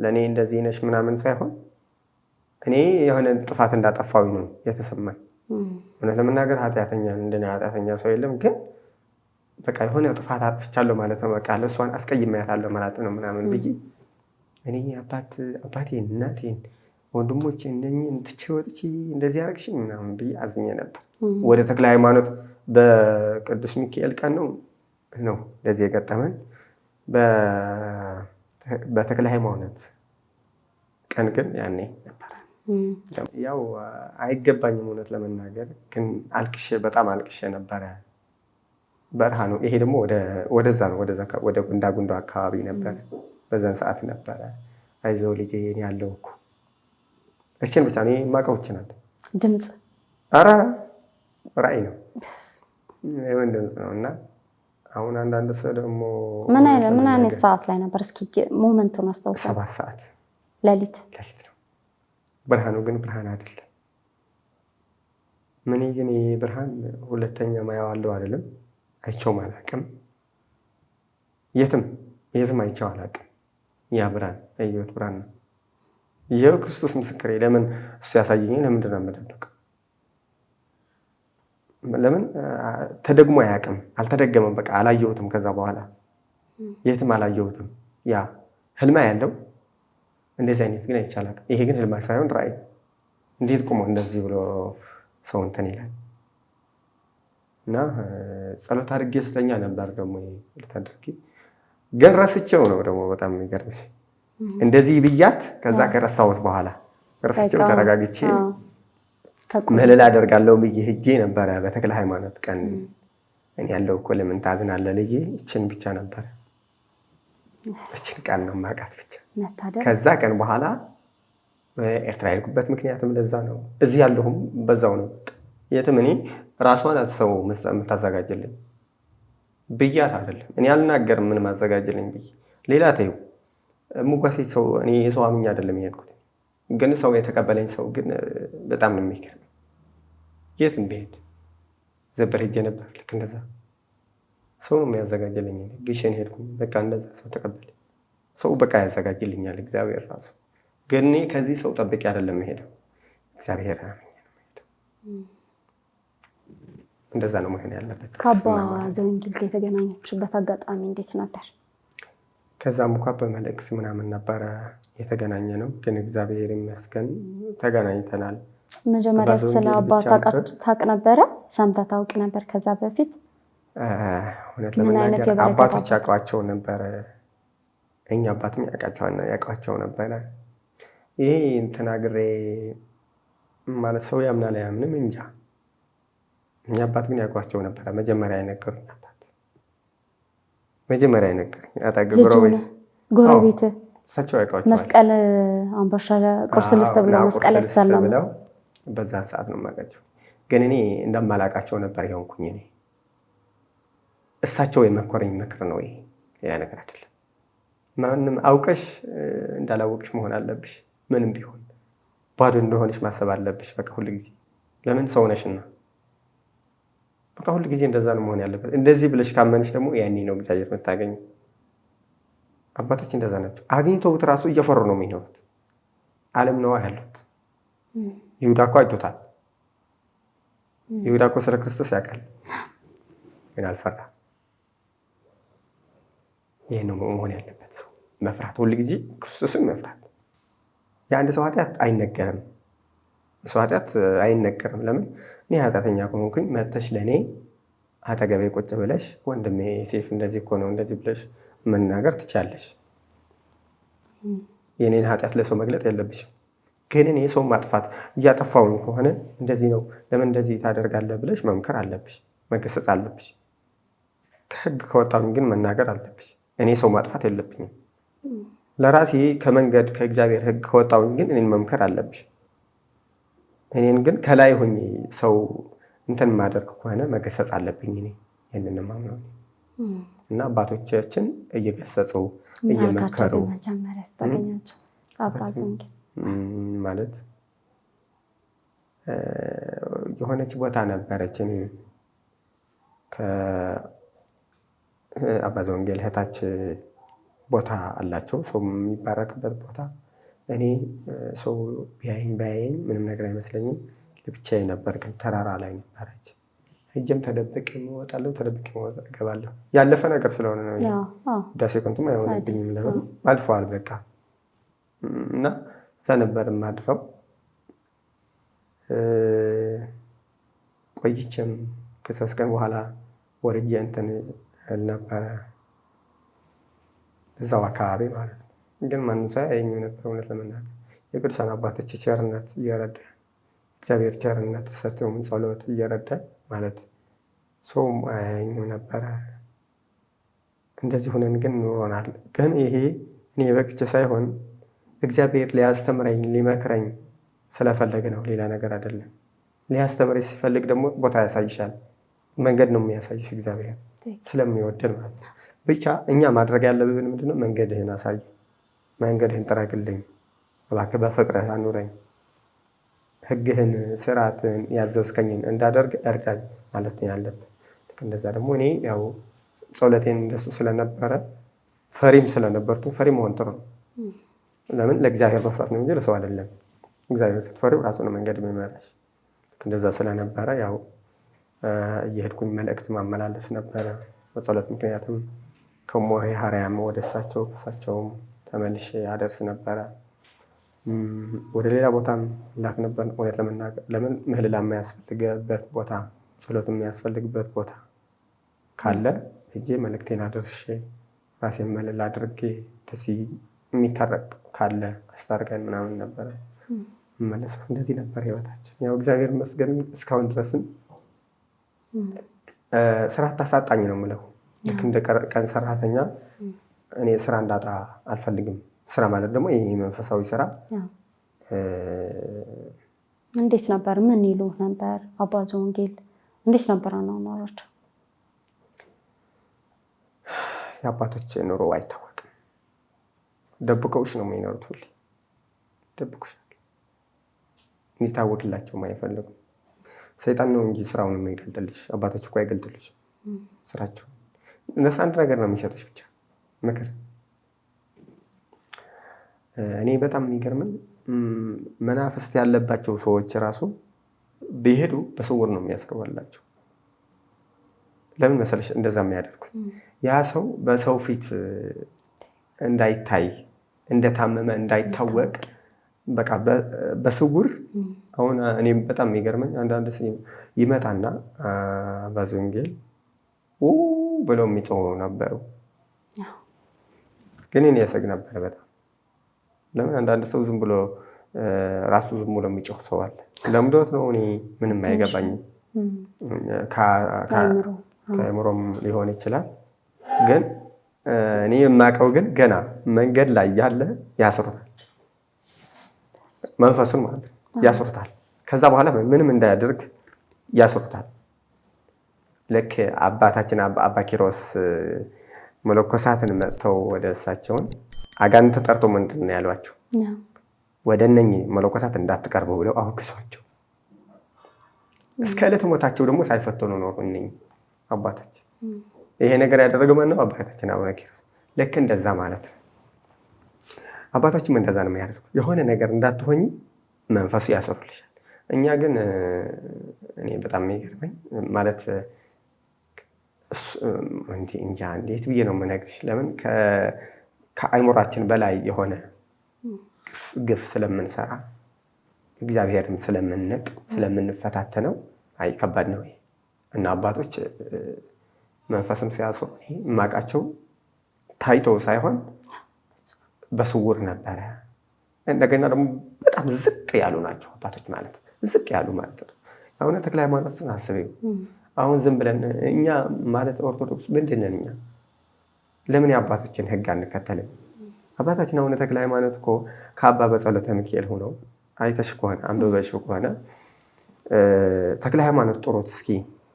ለእኔ እንደዚህ ነሽ ምናምን ሳይሆን እኔ የሆነ ጥፋት እንዳጠፋዊ ነው የተሰማኝ። እውነት ለመናገር እንደኔ ኃጢአተኛ ሰው የለም። ግን በቃ የሆነ ጥፋት አጥፍቻለሁ ማለት ነው። በቃ ለእሷን አስቀይሜያታለሁ ማለት ነው ምናምን ብዬ እኔ አባቴን እናቴን ወንድሞቼን እነኝን ትቼ ወጥቼ እንደዚህ አደረግሽኝ ምናምን ብዬ አዝኜ ነበር። ወደ ተክለ ሃይማኖት በቅዱስ ሚካኤል ቀን ነው እንደዚህ የገጠመን። በተክለ ሃይማኖት ቀን ግን ያኔ ነበር። ያው አይገባኝም እውነት ለመናገር ግን በጣም አልቅሼ ነበረ። በረሃ ነው ይሄ ደግሞ ወደዛ ነው ወደ ጉንዳ አካባቢ ነበረ። በዛን ሰዓት ነበረ አይዞህ ልጄ እኔ ያለው እኮ እችን ብቻ እኔ የማውቀው ናት። ድምፅ ኧረ ራእይ ነው ምን ድምፅ ነው። እና አሁን አንዳንድ ሰው ደግሞ ምን አይነት ሰዓት ላይ ነበር? እስኪ ሞመንቱን አስታውሳለሁ። 7 ሰዓት ሌሊት ነው። ብርሃኑ ግን ብርሃን አይደለም። ምን ግን ብርሃን ሁለተኛ ማየው አለው አይደለም። አይቼውም አላውቅም። የትም አይቼው አላውቅም። ያ ብርሃን አየሁት ብርሃን ነው። ይሄው ክርስቶስ ምስክሬ። ለምን እሱ ያሳየኝ ለምንድን ነው የምደብቀው? ለምን ተደግሞ አያውቅም። አልተደገመም። በቃ አላየሁትም። ከዛ በኋላ የትም አላየሁትም። ያ ህልማ ያለው እንደዚህ አይነት ግን አይቻላል። ይሄ ግን ህልማ ሳይሆን ራእይ። እንዴት ቆሞ እንደዚህ ብሎ ሰው እንትን ይላል። እና ጸሎት አድርጌ ስተኛ ነበር ደግሞ ልታድርጊ ግን ረስቼው ነው ደግሞ በጣም የሚገርምሽ እንደዚህ ብያት ከዛ ከረሳሁት በኋላ ረስቼው ተረጋግቼ ምህለላ አደርጋለሁ ብዬ ሄጄ ነበረ። በተክለ ሃይማኖት ቀን እኔ ያለው እኮ ለምን ታዝናለህ ልጄ እችን ብቻ ነበረ እችን ቃል ነው የማውቃት ብቻ። ከዛ ቀን በኋላ ኤርትራ የሄድኩበት ምክንያትም ለዛ ነው። እዚህ ያለሁም በዛው ነው። የትም እኔ ራሷን አትሰው የምታዘጋጅልኝ ብያት አይደለም እኔ አልናገርም ምንም አዘጋጅልኝ ብዬ ሌላ ተይው ሙጓሴት ሰው እኔ የሰው አምኜ አይደለም የሄድኩት። ግን ሰው የተቀበለኝ ሰው ግን በጣም ነው የሚገርም። የትም ብሄድ ዘበር ሄጄ ነበር። ልክ እንደዛ ሰው ነው የሚያዘጋጅልኝ። ግሸን ሄድኩኝ። በቃ እንደዛ ሰው ተቀበለ። ሰው በቃ ያዘጋጅልኛል እግዚአብሔር ራሱ። ግን እኔ ከዚህ ሰው ጠብቄ አይደለም የምሄደው፣ እግዚአብሔር አመኝ ነው የምሄደው። እንደዛ ነው መሆን ያለበት። ከአባ ዘወንጌል ጋር የተገናኘችበት አጋጣሚ እንዴት ነበር? ከዛም እንኳ በመልእክት ምናምን ነበረ የተገናኘ ነው። ግን እግዚአብሔር ይመስገን ተገናኝተናል። መጀመሪያ ስለ አባ ታውቅ ነበረ? ሰምተህ ታውቅ ነበር ከዛ በፊት? እውነት ለመናገር አባቶች ያውቋቸው ነበረ። እኛ አባትም ያውቋቸው ነበረ። ይሄ ተናግሬ ማለት ሰው ያምናል አያምንም እንጃ። እኛ አባት ግን ያውቋቸው ነበረ። መጀመሪያ የነገሩኝ አባት መጀመሪያ የነገሩኝ አጠገብ ጎረቤት እሳቸው ያውቋቸዋል። መስቀል አንበሻ ቁርስ ልስጥ ብለው መስቀል ያሰላሙ በዛን ሰዓት ነው የማውቃቸው። ግን እኔ እንደማላውቃቸው ነበር የሆንኩኝ። እኔ እሳቸው የመኮረኝ ምክር ነው ይሄ፣ ሌላ ነገር አይደለም። ማንም አውቀሽ እንዳላወቅሽ መሆን አለብሽ። ምንም ቢሆን ባዶ እንደሆነሽ ማሰብ አለብሽ። በቃ ሁሉ ጊዜ ለምን ሰው ነሽና፣ በቃ ሁሉ ጊዜ እንደዛ ነው መሆን ያለበት። እንደዚህ ብለሽ ካመንሽ ደግሞ ያኔ ነው እግዚአብሔር የምታገኘው። አባቶች እንደዛ ናቸው። አግኝተውት ራሱ እየፈሩ ነው የሚኖሩት። ዓለም ነዋ ያሉት። ይሁዳ እኮ አይቶታል። ይሁዳ እኮ ስለ ክርስቶስ ያውቃል፣ ግን አልፈራ። ይህ ነው መሆን ያለበት ሰው መፍራት፣ ሁሉ ጊዜ ክርስቶስን መፍራት። የአንድ ሰው ኃጢአት አይነገርም፣ የሰው ኃጢአት አይነገርም። ለምን እኔ ኃጢአተኛ ከሆንኩኝ መጥተሽ ለእኔ አጠገቤ ቁጭ ብለሽ ወንድሜ ሴፍ እንደዚህ እኮ ነው እንደዚህ ብለሽ መናገር ትችያለሽ። የኔን ኃጢአት ለሰው መግለጥ የለብሽም። ግን እኔ ሰው ማጥፋት እያጠፋውን ከሆነ እንደዚህ ነው ለምን እንደዚህ ታደርጋለህ ብለሽ መምከር አለብሽ፣ መገሰጽ አለብሽ። ከህግ ከወጣሁኝ ግን መናገር አለብሽ። እኔ ሰው ማጥፋት የለብኝም። ለራሴ ከመንገድ ከእግዚአብሔር ህግ ከወጣሁኝ ግን እኔን መምከር አለብሽ። እኔን ግን ከላይ ሆኜ ሰው እንትን ማደርግ ከሆነ መገሰጽ አለብኝ። እኔ ይህንን ማምነው እና አባቶቻችን እየገሰጹ እየመከሩ መጀመሪያ ስታገኛቸው አባ ዘወንጌል ማለት የሆነች ቦታ ነበረች። እኔ ከአባ ዘወንጌል እህታች ቦታ አላቸው፣ ሰው የሚባረክበት ቦታ። እኔ ሰው ቢያየኝ ምንም ነገር አይመስለኝም። ለብቻዬ ነበር፣ ግን ተራራ ላይ ነበረች። ሄጄም ተደብቄ እወጣለሁ፣ ተደብቄ እገባለሁ። ያለፈ ነገር ስለሆነ ነው። ዳሴ ከንቱም አይሆንብኝም። ለምን አልፈዋል በቃ። እና እዛ ነበር የማድረው። ቆይቼም ከ3 ቀን በኋላ ወርጄ እንትን ነበረ እዛው አካባቢ ማለት ነው። ግን ማንም ሰው አያየኝም ነበር። እውነት ለመናገር የቅዱሳን አባቶች ቸርነት እየረዳ እግዚአብሔር ቸርነት ሰጥቶም ጸሎት እየረዳ ማለት ሰውም አያየኝም ነበረ። እንደዚህ ሆነን ግን ኖሮናል። ግን ይሄ እኔ በቅቼ ሳይሆን እግዚአብሔር ሊያስተምረኝ ሊመክረኝ ስለፈለገ ነው፣ ሌላ ነገር አይደለም። ሊያስተምረኝ ሲፈልግ ደግሞ ቦታ ያሳይሻል፣ መንገድ ነው የሚያሳይሽ እግዚአብሔር ስለሚወደድ ማለት ነው። ብቻ እኛ ማድረግ ያለብን ምንድነው? መንገድህን አሳይ፣ መንገድህን ጥረግልኝ፣ እባክህ በፍቅርህ አኑረኝ፣ ህግህን ስርዓትህን ያዘዝከኝን እንዳደርግ እርዳኝ ማለት ነው ያለብን። እንደዛ ደግሞ እኔ ያው ጸሎቴን እንደሱ ስለነበረ ፈሪም ስለነበርኩ ፈሪ መሆን ጥሩ ነው። ለምን ለእግዚአብሔር መፍራት ነው እንጂ ለሰው አይደለም። እግዚአብሔር ስትፈሪው ራሱ ነው መንገድ የሚመራሽ። እንደዛ ስለነበረ ያው እየሄድኩኝ መልእክት ማመላለስ ነበረ በጸሎት ምክንያትም ከሞሄ ሀሪያም ወደ እሳቸው ከእሳቸውም ተመልሼ አደርስ ነበረ። ወደ ሌላ ቦታም ላክ ነበር። እውነት ለመናገር ለምን ምህልላ የሚያስፈልግበት ቦታ ጸሎት የሚያስፈልግበት ቦታ ካለ ሄጄ መልእክቴን አደርሼ ራሴን መልል አድርጌ እንደዚህ የሚታረቅ ካለ አስታርቀን ምናምን ነበረ መለሰው። እንደዚህ ነበር ህይወታችን። ያው እግዚአብሔር ይመስገን እስካሁን ድረስም ስራ ታሳጣኝ ነው የምለው። ልክ እንደ ቀን ሰራተኛ እኔ ስራ እንዳጣ አልፈልግም። ስራ ማለት ደግሞ ይሄ መንፈሳዊ ስራ። እንዴት ነበር? ምን ይሉ ነበር አባ ዘወንጌል? እንዴት ነበር አኗኗራቸው? የአባቶች ኑሮ አይታወቅም። ደብቀውሽ ነው የሚኖሩት። ሁሌ ደብቁሻል። እንዲታወቅላቸውም አይፈልጉም። ሰይጣን ነው እንጂ ስራውን የሚገልጥልሽ። አባቶች እኮ አይገልጥልሽ ስራቸው። እነሱ አንድ ነገር ነው የሚሰጥሽ ብቻ ምክር። እኔ በጣም የሚገርመኝ መናፍስት ያለባቸው ሰዎች ራሱ ቢሄዱ በስውር ነው የሚያስገባላቸው። ለምን መሰለሽ እንደዛ የሚያደርጉት? ያ ሰው በሰው ፊት እንዳይታይ እንደታመመ እንዳይታወቅ በቃ በስውር። አሁን እኔ በጣም የሚገርመኝ አንዳንድ ይመጣና በወንጌል ብለው የሚጮሁ ነበሩ። ግን እኔ ያሰግ ነበር በጣም። ለምን አንዳንድ ሰው ዝም ብሎ ራሱ ዝም ብሎ የሚጮህ ሰው አለ። ለምዶት ነው እኔ ምንም አይገባኝም። ከአእምሮም ሊሆን ይችላል። ግን እኔ የማውቀው ግን ገና መንገድ ላይ ያለ ያስሩታል፣ መንፈሱን ማለት ነው ያስሩታል። ከዛ በኋላ ምንም እንዳያደርግ ያስሩታል። ልክ አባታችን አባ ኪሮስ መለኮሳትን መጥተው ወደ እሳቸውን አጋንንት ተጠርቶ ምንድን ነው ያሏቸው? ወደ እነኚህ መለኮሳት እንዳትቀርቡ ብለው አውግዟቸው እስከ ዕለተ ሞታቸው ደግሞ ሳይፈተኑ ነው እነኚህ አባታችን። ይሄ ነገር ያደረገው ማን ነው? አባታችን አቡነ ኪሮስ። ልክ እንደዛ ማለት ነው። አባታችን እንደዛ ነው የሚያደርጉት። የሆነ ነገር እንዳትሆኚ መንፈሱ ያሰሩልሻል። እኛ ግን እኔ በጣም የሚገርመኝ ማለት እንጃ እንዴት ብዬ ነው የምነግርሽ። ለምን ከአእምሯችን በላይ የሆነ ግፍ ስለምንሰራ እግዚአብሔርም ስለምንነቅ ስለምንፈታተነው አይ ከባድ ነው። እና አባቶች መንፈስም ሲያስሩ የማውቃቸው ታይተው ሳይሆን በስውር ነበረ። እንደገና ደግሞ በጣም ዝቅ ያሉ ናቸው አባቶች ማለት ዝቅ ያሉ ማለት ነው። አሁን ተክለ ሃይማኖትን አስበው። አሁን ዝም ብለን እኛ ማለት ኦርቶዶክስ ምንድን ነን እኛ? ለምን የአባቶችን ሕግ አንከተልም? አባታችን አሁን ተክለ ሃይማኖት እኮ ከአባ በጸሎተ ሚካኤል ሆነው አይተሽ ከሆነ አንብበሽው ከሆነ ተክለ ሃይማኖት ጥሩት እስኪ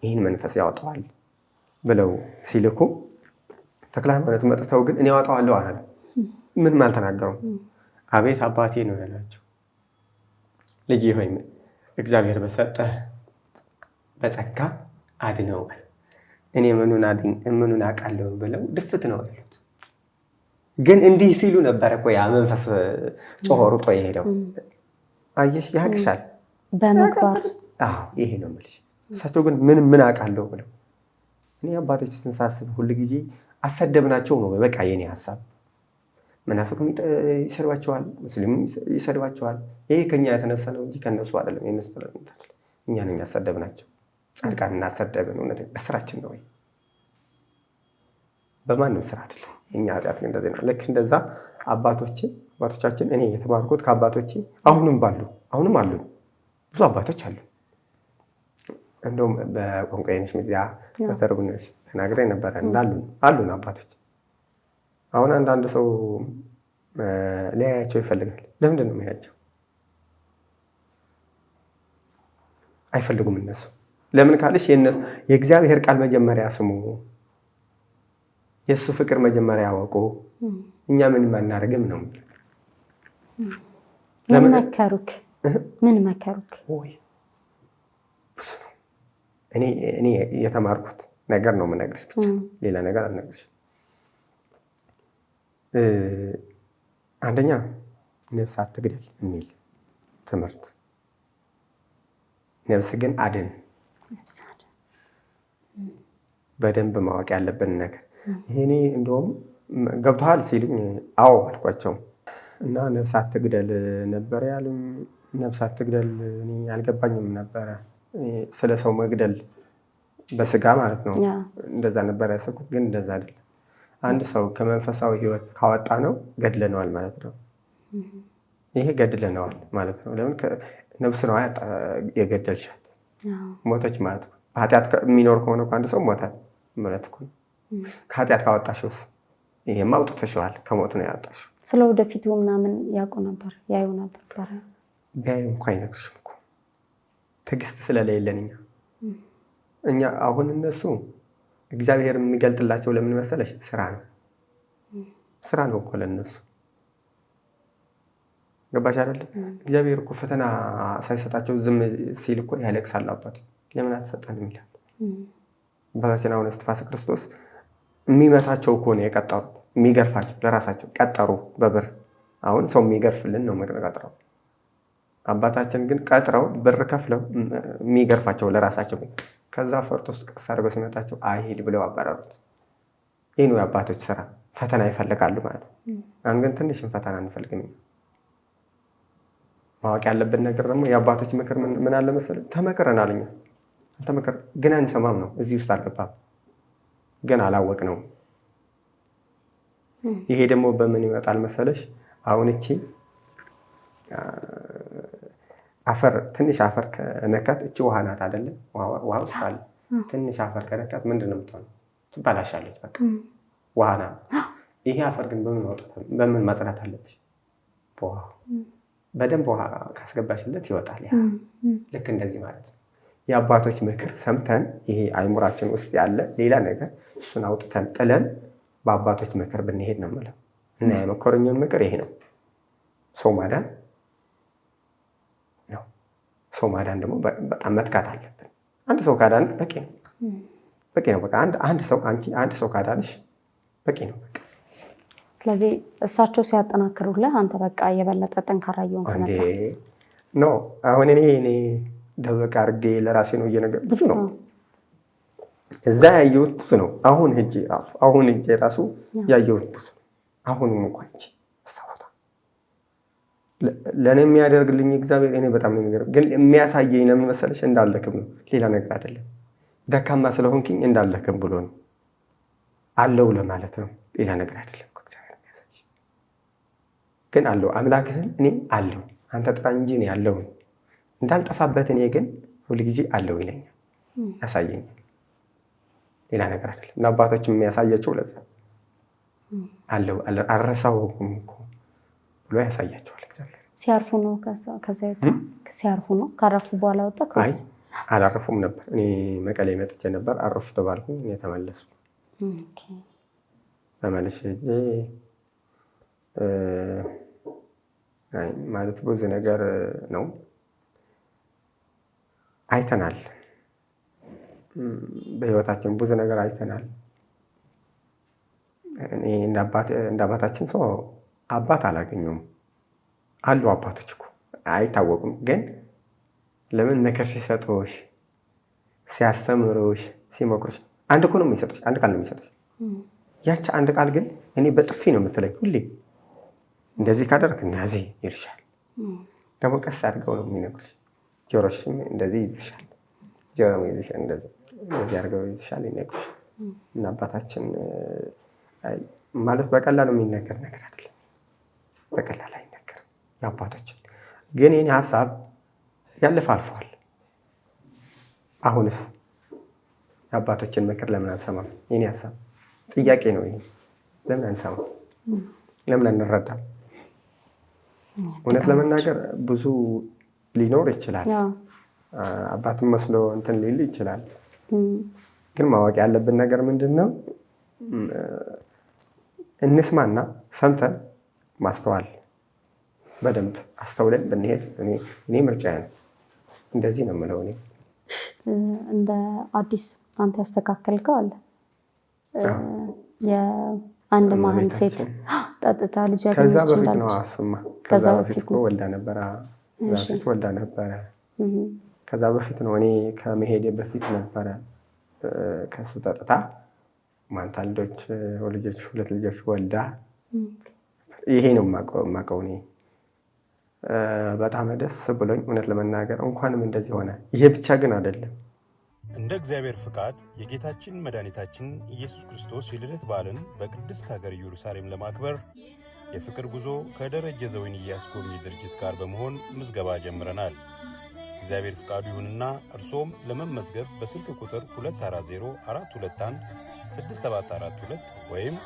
ይህን መንፈስ ያወጣዋል ብለው ሲልኩ ተክለ ሃይማኖት መጥተው ግን እኔ ያወጣዋለሁ አላለ። ምንም አልተናገሩም። አቤት አባቴ ነው ያላቸው። ልጅ ሆይ እግዚአብሔር በሰጠህ በጸጋ አድነዋል። እኔ ምኑን አውቃለሁ ብለው ድፍት ነው ያሉት። ግን እንዲህ ሲሉ ነበረ እኮ ያ መንፈስ ጮሆ ሩጦ የሄደው። አየሽ ያግሻል በመግባር ውስጥ። ይሄ ነው የምልሽ። እሳቸው ግን ምን አውቃለሁ ብለው። እኔ አባቶችን ሳስብ ሁሉ ጊዜ አሰደብናቸው ነው በቃ የኔ ሀሳብ። መናፍቅም ይሰድባቸዋል፣ ሙስሊም ይሰድባቸዋል። ይሄ ከኛ የተነሳ ነው እንጂ ከነሱ አይደለም። የነሱ እኛ ነን ያሰደብናቸው። ጻድቃን እናሰደብን እውነት በስራችን ነው ወይ? በማንም ስራ አይደለም። የኛ ኃጢአት እንደዚህ ነው። ልክ እንደዛ አባቶቻችን እኔ የተማርኩት ከአባቶቼ አሁንም አሉ ብዙ አባቶች አሉ። እንደውም በቋንቋ የነሽ ሚዲያ በተርጉነሽ ተናግሬ ነበረ አሉን አባቶች። አሁን አንዳንድ ሰው ሊያያቸው ይፈልጋል። ለምንድን ነው የሚያያቸው? አይፈልጉም እነሱ። ለምን ካልሽ የእግዚአብሔር ቃል መጀመሪያ ስሙ፣ የእሱ ፍቅር መጀመሪያ ያወቁ። እኛ ምንም አናደርግም ነው። ምን መከሩክ? ወይ ብዙ ነው። እኔ የተማርኩት ነገር ነው የምነግርሽ ብቻ፣ ሌላ ነገር አልነግርሽም። አንደኛ ነፍስ አትግደል የሚል ትምህርት፣ ነፍስ ግን አድን። በደንብ ማወቅ ያለብን ነገር ይሄኔ። እንደውም ገብቶሃል ሲሉኝ አዎ አልኳቸው እና ነፍስ አትግደል ነበር ያሉኝ። ነፍስ አትግደል እኔ አልገባኝም ነበረ። ስለ ሰው መግደል በስጋ ማለት ነው እንደዛ ነበር ያሰብኩት፣ ግን እንደዛ አይደለም። አንድ ሰው ከመንፈሳዊ ሕይወት ካወጣ ነው ገድለነዋል ማለት ነው። ይሄ ገድለነዋል ማለት ነው። ለምን ነፍስ ነው የገደልሻት፣ ሞተች ማለት ነው። በኃጢአት የሚኖር ከሆነ አንድ ሰው ሞተ ማለት ነው። ከኃጢአት ካወጣሽውስ ይሄማ አውጥተሽዋል፣ ከሞት ነው ያወጣሽው። ስለ ወደፊቱ ምናምን ያዩ ነበር። ቢያዩ እንኳ አይነግርሽም እኮ ትዕግስት ስለሌለን እኛ አሁን እነሱ እግዚአብሔር የሚገልጥላቸው ለምን መሰለሽ? ስራ ነው እኮ ለነሱ። ገባሽ አይደለ? እግዚአብሔር እኮ ፈተና ሳይሰጣቸው ዝም ሲል እኮ ያለቅሳል። አባቶች ለምን አትሰጠንም ይላል። አባታችን አሁን እስትንፋሰ ክርስቶስ የሚመታቸው እኮ ነው የቀጠሩት። የሚገርፋቸው ለራሳቸው ቀጠሩ በብር። አሁን ሰው የሚገርፍልን ነው ቀጥረው፣ አባታችን ግን ቀጥረው ብር ከፍለው የሚገርፋቸው ለራሳቸው። ከዛ ፈርቶ ውስጥ ቀስ አድርገው ሲመታቸው አይሄድ ብለው አባረሩት። ይህ ነው የአባቶች ስራ። ፈተና ይፈልጋሉ ማለት ነው። አሁን ግን ትንሽም ፈተና አንፈልግም። ማወቅ ያለብን ነገር ደግሞ የአባቶች ምክር ምን አለ መሰለህ? ተመክረናል እኛ ግን አንሰማም ነው። እዚህ ውስጥ አልገባም፣ ግን አላወቅነውም። ይሄ ደግሞ በምን ይመጣል መሰለሽ? አሁን እቺ አፈር ትንሽ አፈር ከነካት እቺ ውሃ ናት አይደለ? ውሃ ውስጥ አለ። ትንሽ አፈር ከነካት ምንድን ነው የምትሆነው? ትባላሻለች። በቃ ውሃ ናት። ይሄ አፈር ግን በምን ማጽዳት አለብሽ? በውሃ በደንብ ውሃ ካስገባሽለት ይወጣል። ያ ልክ እንደዚህ ማለት ነው። የአባቶች ምክር ሰምተን ይሄ አይምሯችን ውስጥ ያለ ሌላ ነገር እሱን አውጥተን ጥለን በአባቶች ምክር ብንሄድ ነው የምለው። እና የመከሩኝን ምክር ይሄ ነው። ሰው ማዳን ነው። ሰው ማዳን ደግሞ በጣም መትጋት አለብን። አንድ ሰው ካዳን በቂ ነው። በቂ ነው። በቃ አንድ ሰው ካዳንሽ በቂ ነው። በቃ ስለዚህ እሳቸው ሲያጠናክሩልህ አንተ በቃ የበለጠ ጠንካራ እየሆንክ መጣ ነው። አሁን እኔ ደበቅ አድርጌ ለራሴ ነው እየነገር ብዙ ነው እዛ ያየሁት ብዙ ነው። አሁን ሄጄ ራሱ ያየሁት ብዙ ነው። አሁንም እንኳን እንጂ አሳውታ ለእኔ የሚያደርግልኝ እግዚአብሔር እኔ በጣም ነው የሚገርም። ግን የሚያሳየኝ ለምን መሰለሽ? እንዳለክም ነው፣ ሌላ ነገር አይደለም። ደካማ ስለሆንኩኝ እንዳለክም ብሎ ነው አለው ለማለት ነው፣ ሌላ ነገር አይደለም። እግዚአብሔር የሚያሳይ ግን አለው አምላክህን እኔ አለው አንተ ጥራኝ እንጂ እኔ አለው እንዳልጠፋበት እኔ ግን ሁልጊዜ አለው ይለኛል፣ ያሳየኛል። ሌላ ነገር አይደለም። እና አባቶችም የሚያሳያቸው ለዛ አለው አልረሳሁም እኮ ብሎ ያሳያቸዋል እግዚአብሔር። ሲያርፉ ነው ሲያርፉ ነው ካረፉ በኋላ ወጣ ከስ አላረፉም ነበር። እኔ መቀሌ መጥቼ ነበር። አረፉ ተባልኩኝ። እኔ ተመለሱ። ተመለሽ ማለት ብዙ ነገር ነው አይተናል። በህይወታችን ብዙ ነገር አይተናል። እኔ እንደ አባታችን ሰው አባት አላገኘሁም። አሉ አባቶች እኮ አይታወቁም። ግን ለምን ምክር ሲሰጡሽ፣ ሲያስተምሩሽ፣ ሲመክሩሽ አንድ እኮ ነው የሚሰጡሽ፣ አንድ ቃል ነው የሚሰጡሽ። ያቺ አንድ ቃል ግን እኔ በጥፊ ነው የምትለኝ ሁሌ። እንደዚህ ካደረክ እንደዚህ ይልሻል። ደግሞ ቀስ አድርገው ነው የሚነግሩሽ። ጆሮሽም እንደዚህ ይልሻል፣ ጆሮ ይልሻል፣ እንደዚህ አድርገው ይልሻል፣ ይነግሩሻል። እና አባታችን ማለት በቀላሉ የሚነገር ነገር አይደለም። በቀላሉ አይነገርም የአባቶችን። ግን የኔ ሀሳብ ያለፈ አልፏል። አሁንስ የአባቶችን ምክር ለምን አንሰማም? የኔ ሀሳብ ጥያቄ ነው ይሄ። ለምን አንሰማም? ለምን አንረዳም? እውነት ለመናገር ብዙ ሊኖር ይችላል። አባትም መስሎ እንትን ሊል ይችላል። ግን ማወቅ ያለብን ነገር ምንድን ነው? እንስማና ሰምተን ማስተዋል በደንብ አስተውለን ብንሄድ እኔ ምርጫዬ ነው። እንደዚህ ነው የምለው። እኔ እንደ አዲስ አንተ ያስተካከልከው አለ የአንድ ማህን ሴት ጠጥታ ልጅ ያገኘች ከዛ በፊት ነው አስማ። ከዛ በፊት ወልዳ ነበረ። ከዛ በፊት ነው እኔ ከመሄዴ በፊት ነበረ ከሱ ጠጥታ ማንታ ሁለት ልጆች ወልዳ። ይሄ ነው የማውቀው እኔ። በጣም ደስ ብሎኝ እውነት ለመናገር እንኳንም እንደዚህ ሆነ። ይሄ ብቻ ግን አይደለም። እንደ እግዚአብሔር ፍቃድ የጌታችን መድኃኒታችን ኢየሱስ ክርስቶስ የልደት በዓልን በቅድስት ሀገር ኢየሩሳሌም ለማክበር የፍቅር ጉዞ ከደረጀ ዘወይንዬ አስጎብኚ ድርጅት ጋር በመሆን ምዝገባ ጀምረናል። እግዚአብሔር ፍቃዱ ይሁንና እርሶም ለመመዝገብ በስልክ ቁጥር 2404216742 ወይም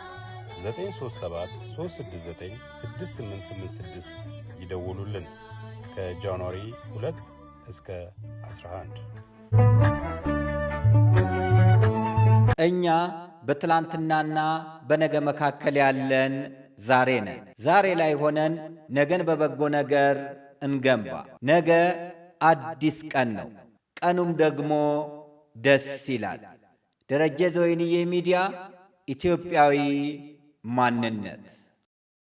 937-369-6886 ይደውሉልን። ከጃንዋሪ 2 እስከ 11 እኛ በትላንትናና በነገ መካከል ያለን ዛሬ ነን። ዛሬ ላይ ሆነን ነገን በበጎ ነገር እንገንባ። ነገ አዲስ ቀን ነው። ቀኑም ደግሞ ደስ ይላል። ደረጀ ዘወይንዬ ሚዲያ ኢትዮጵያዊ ማንነት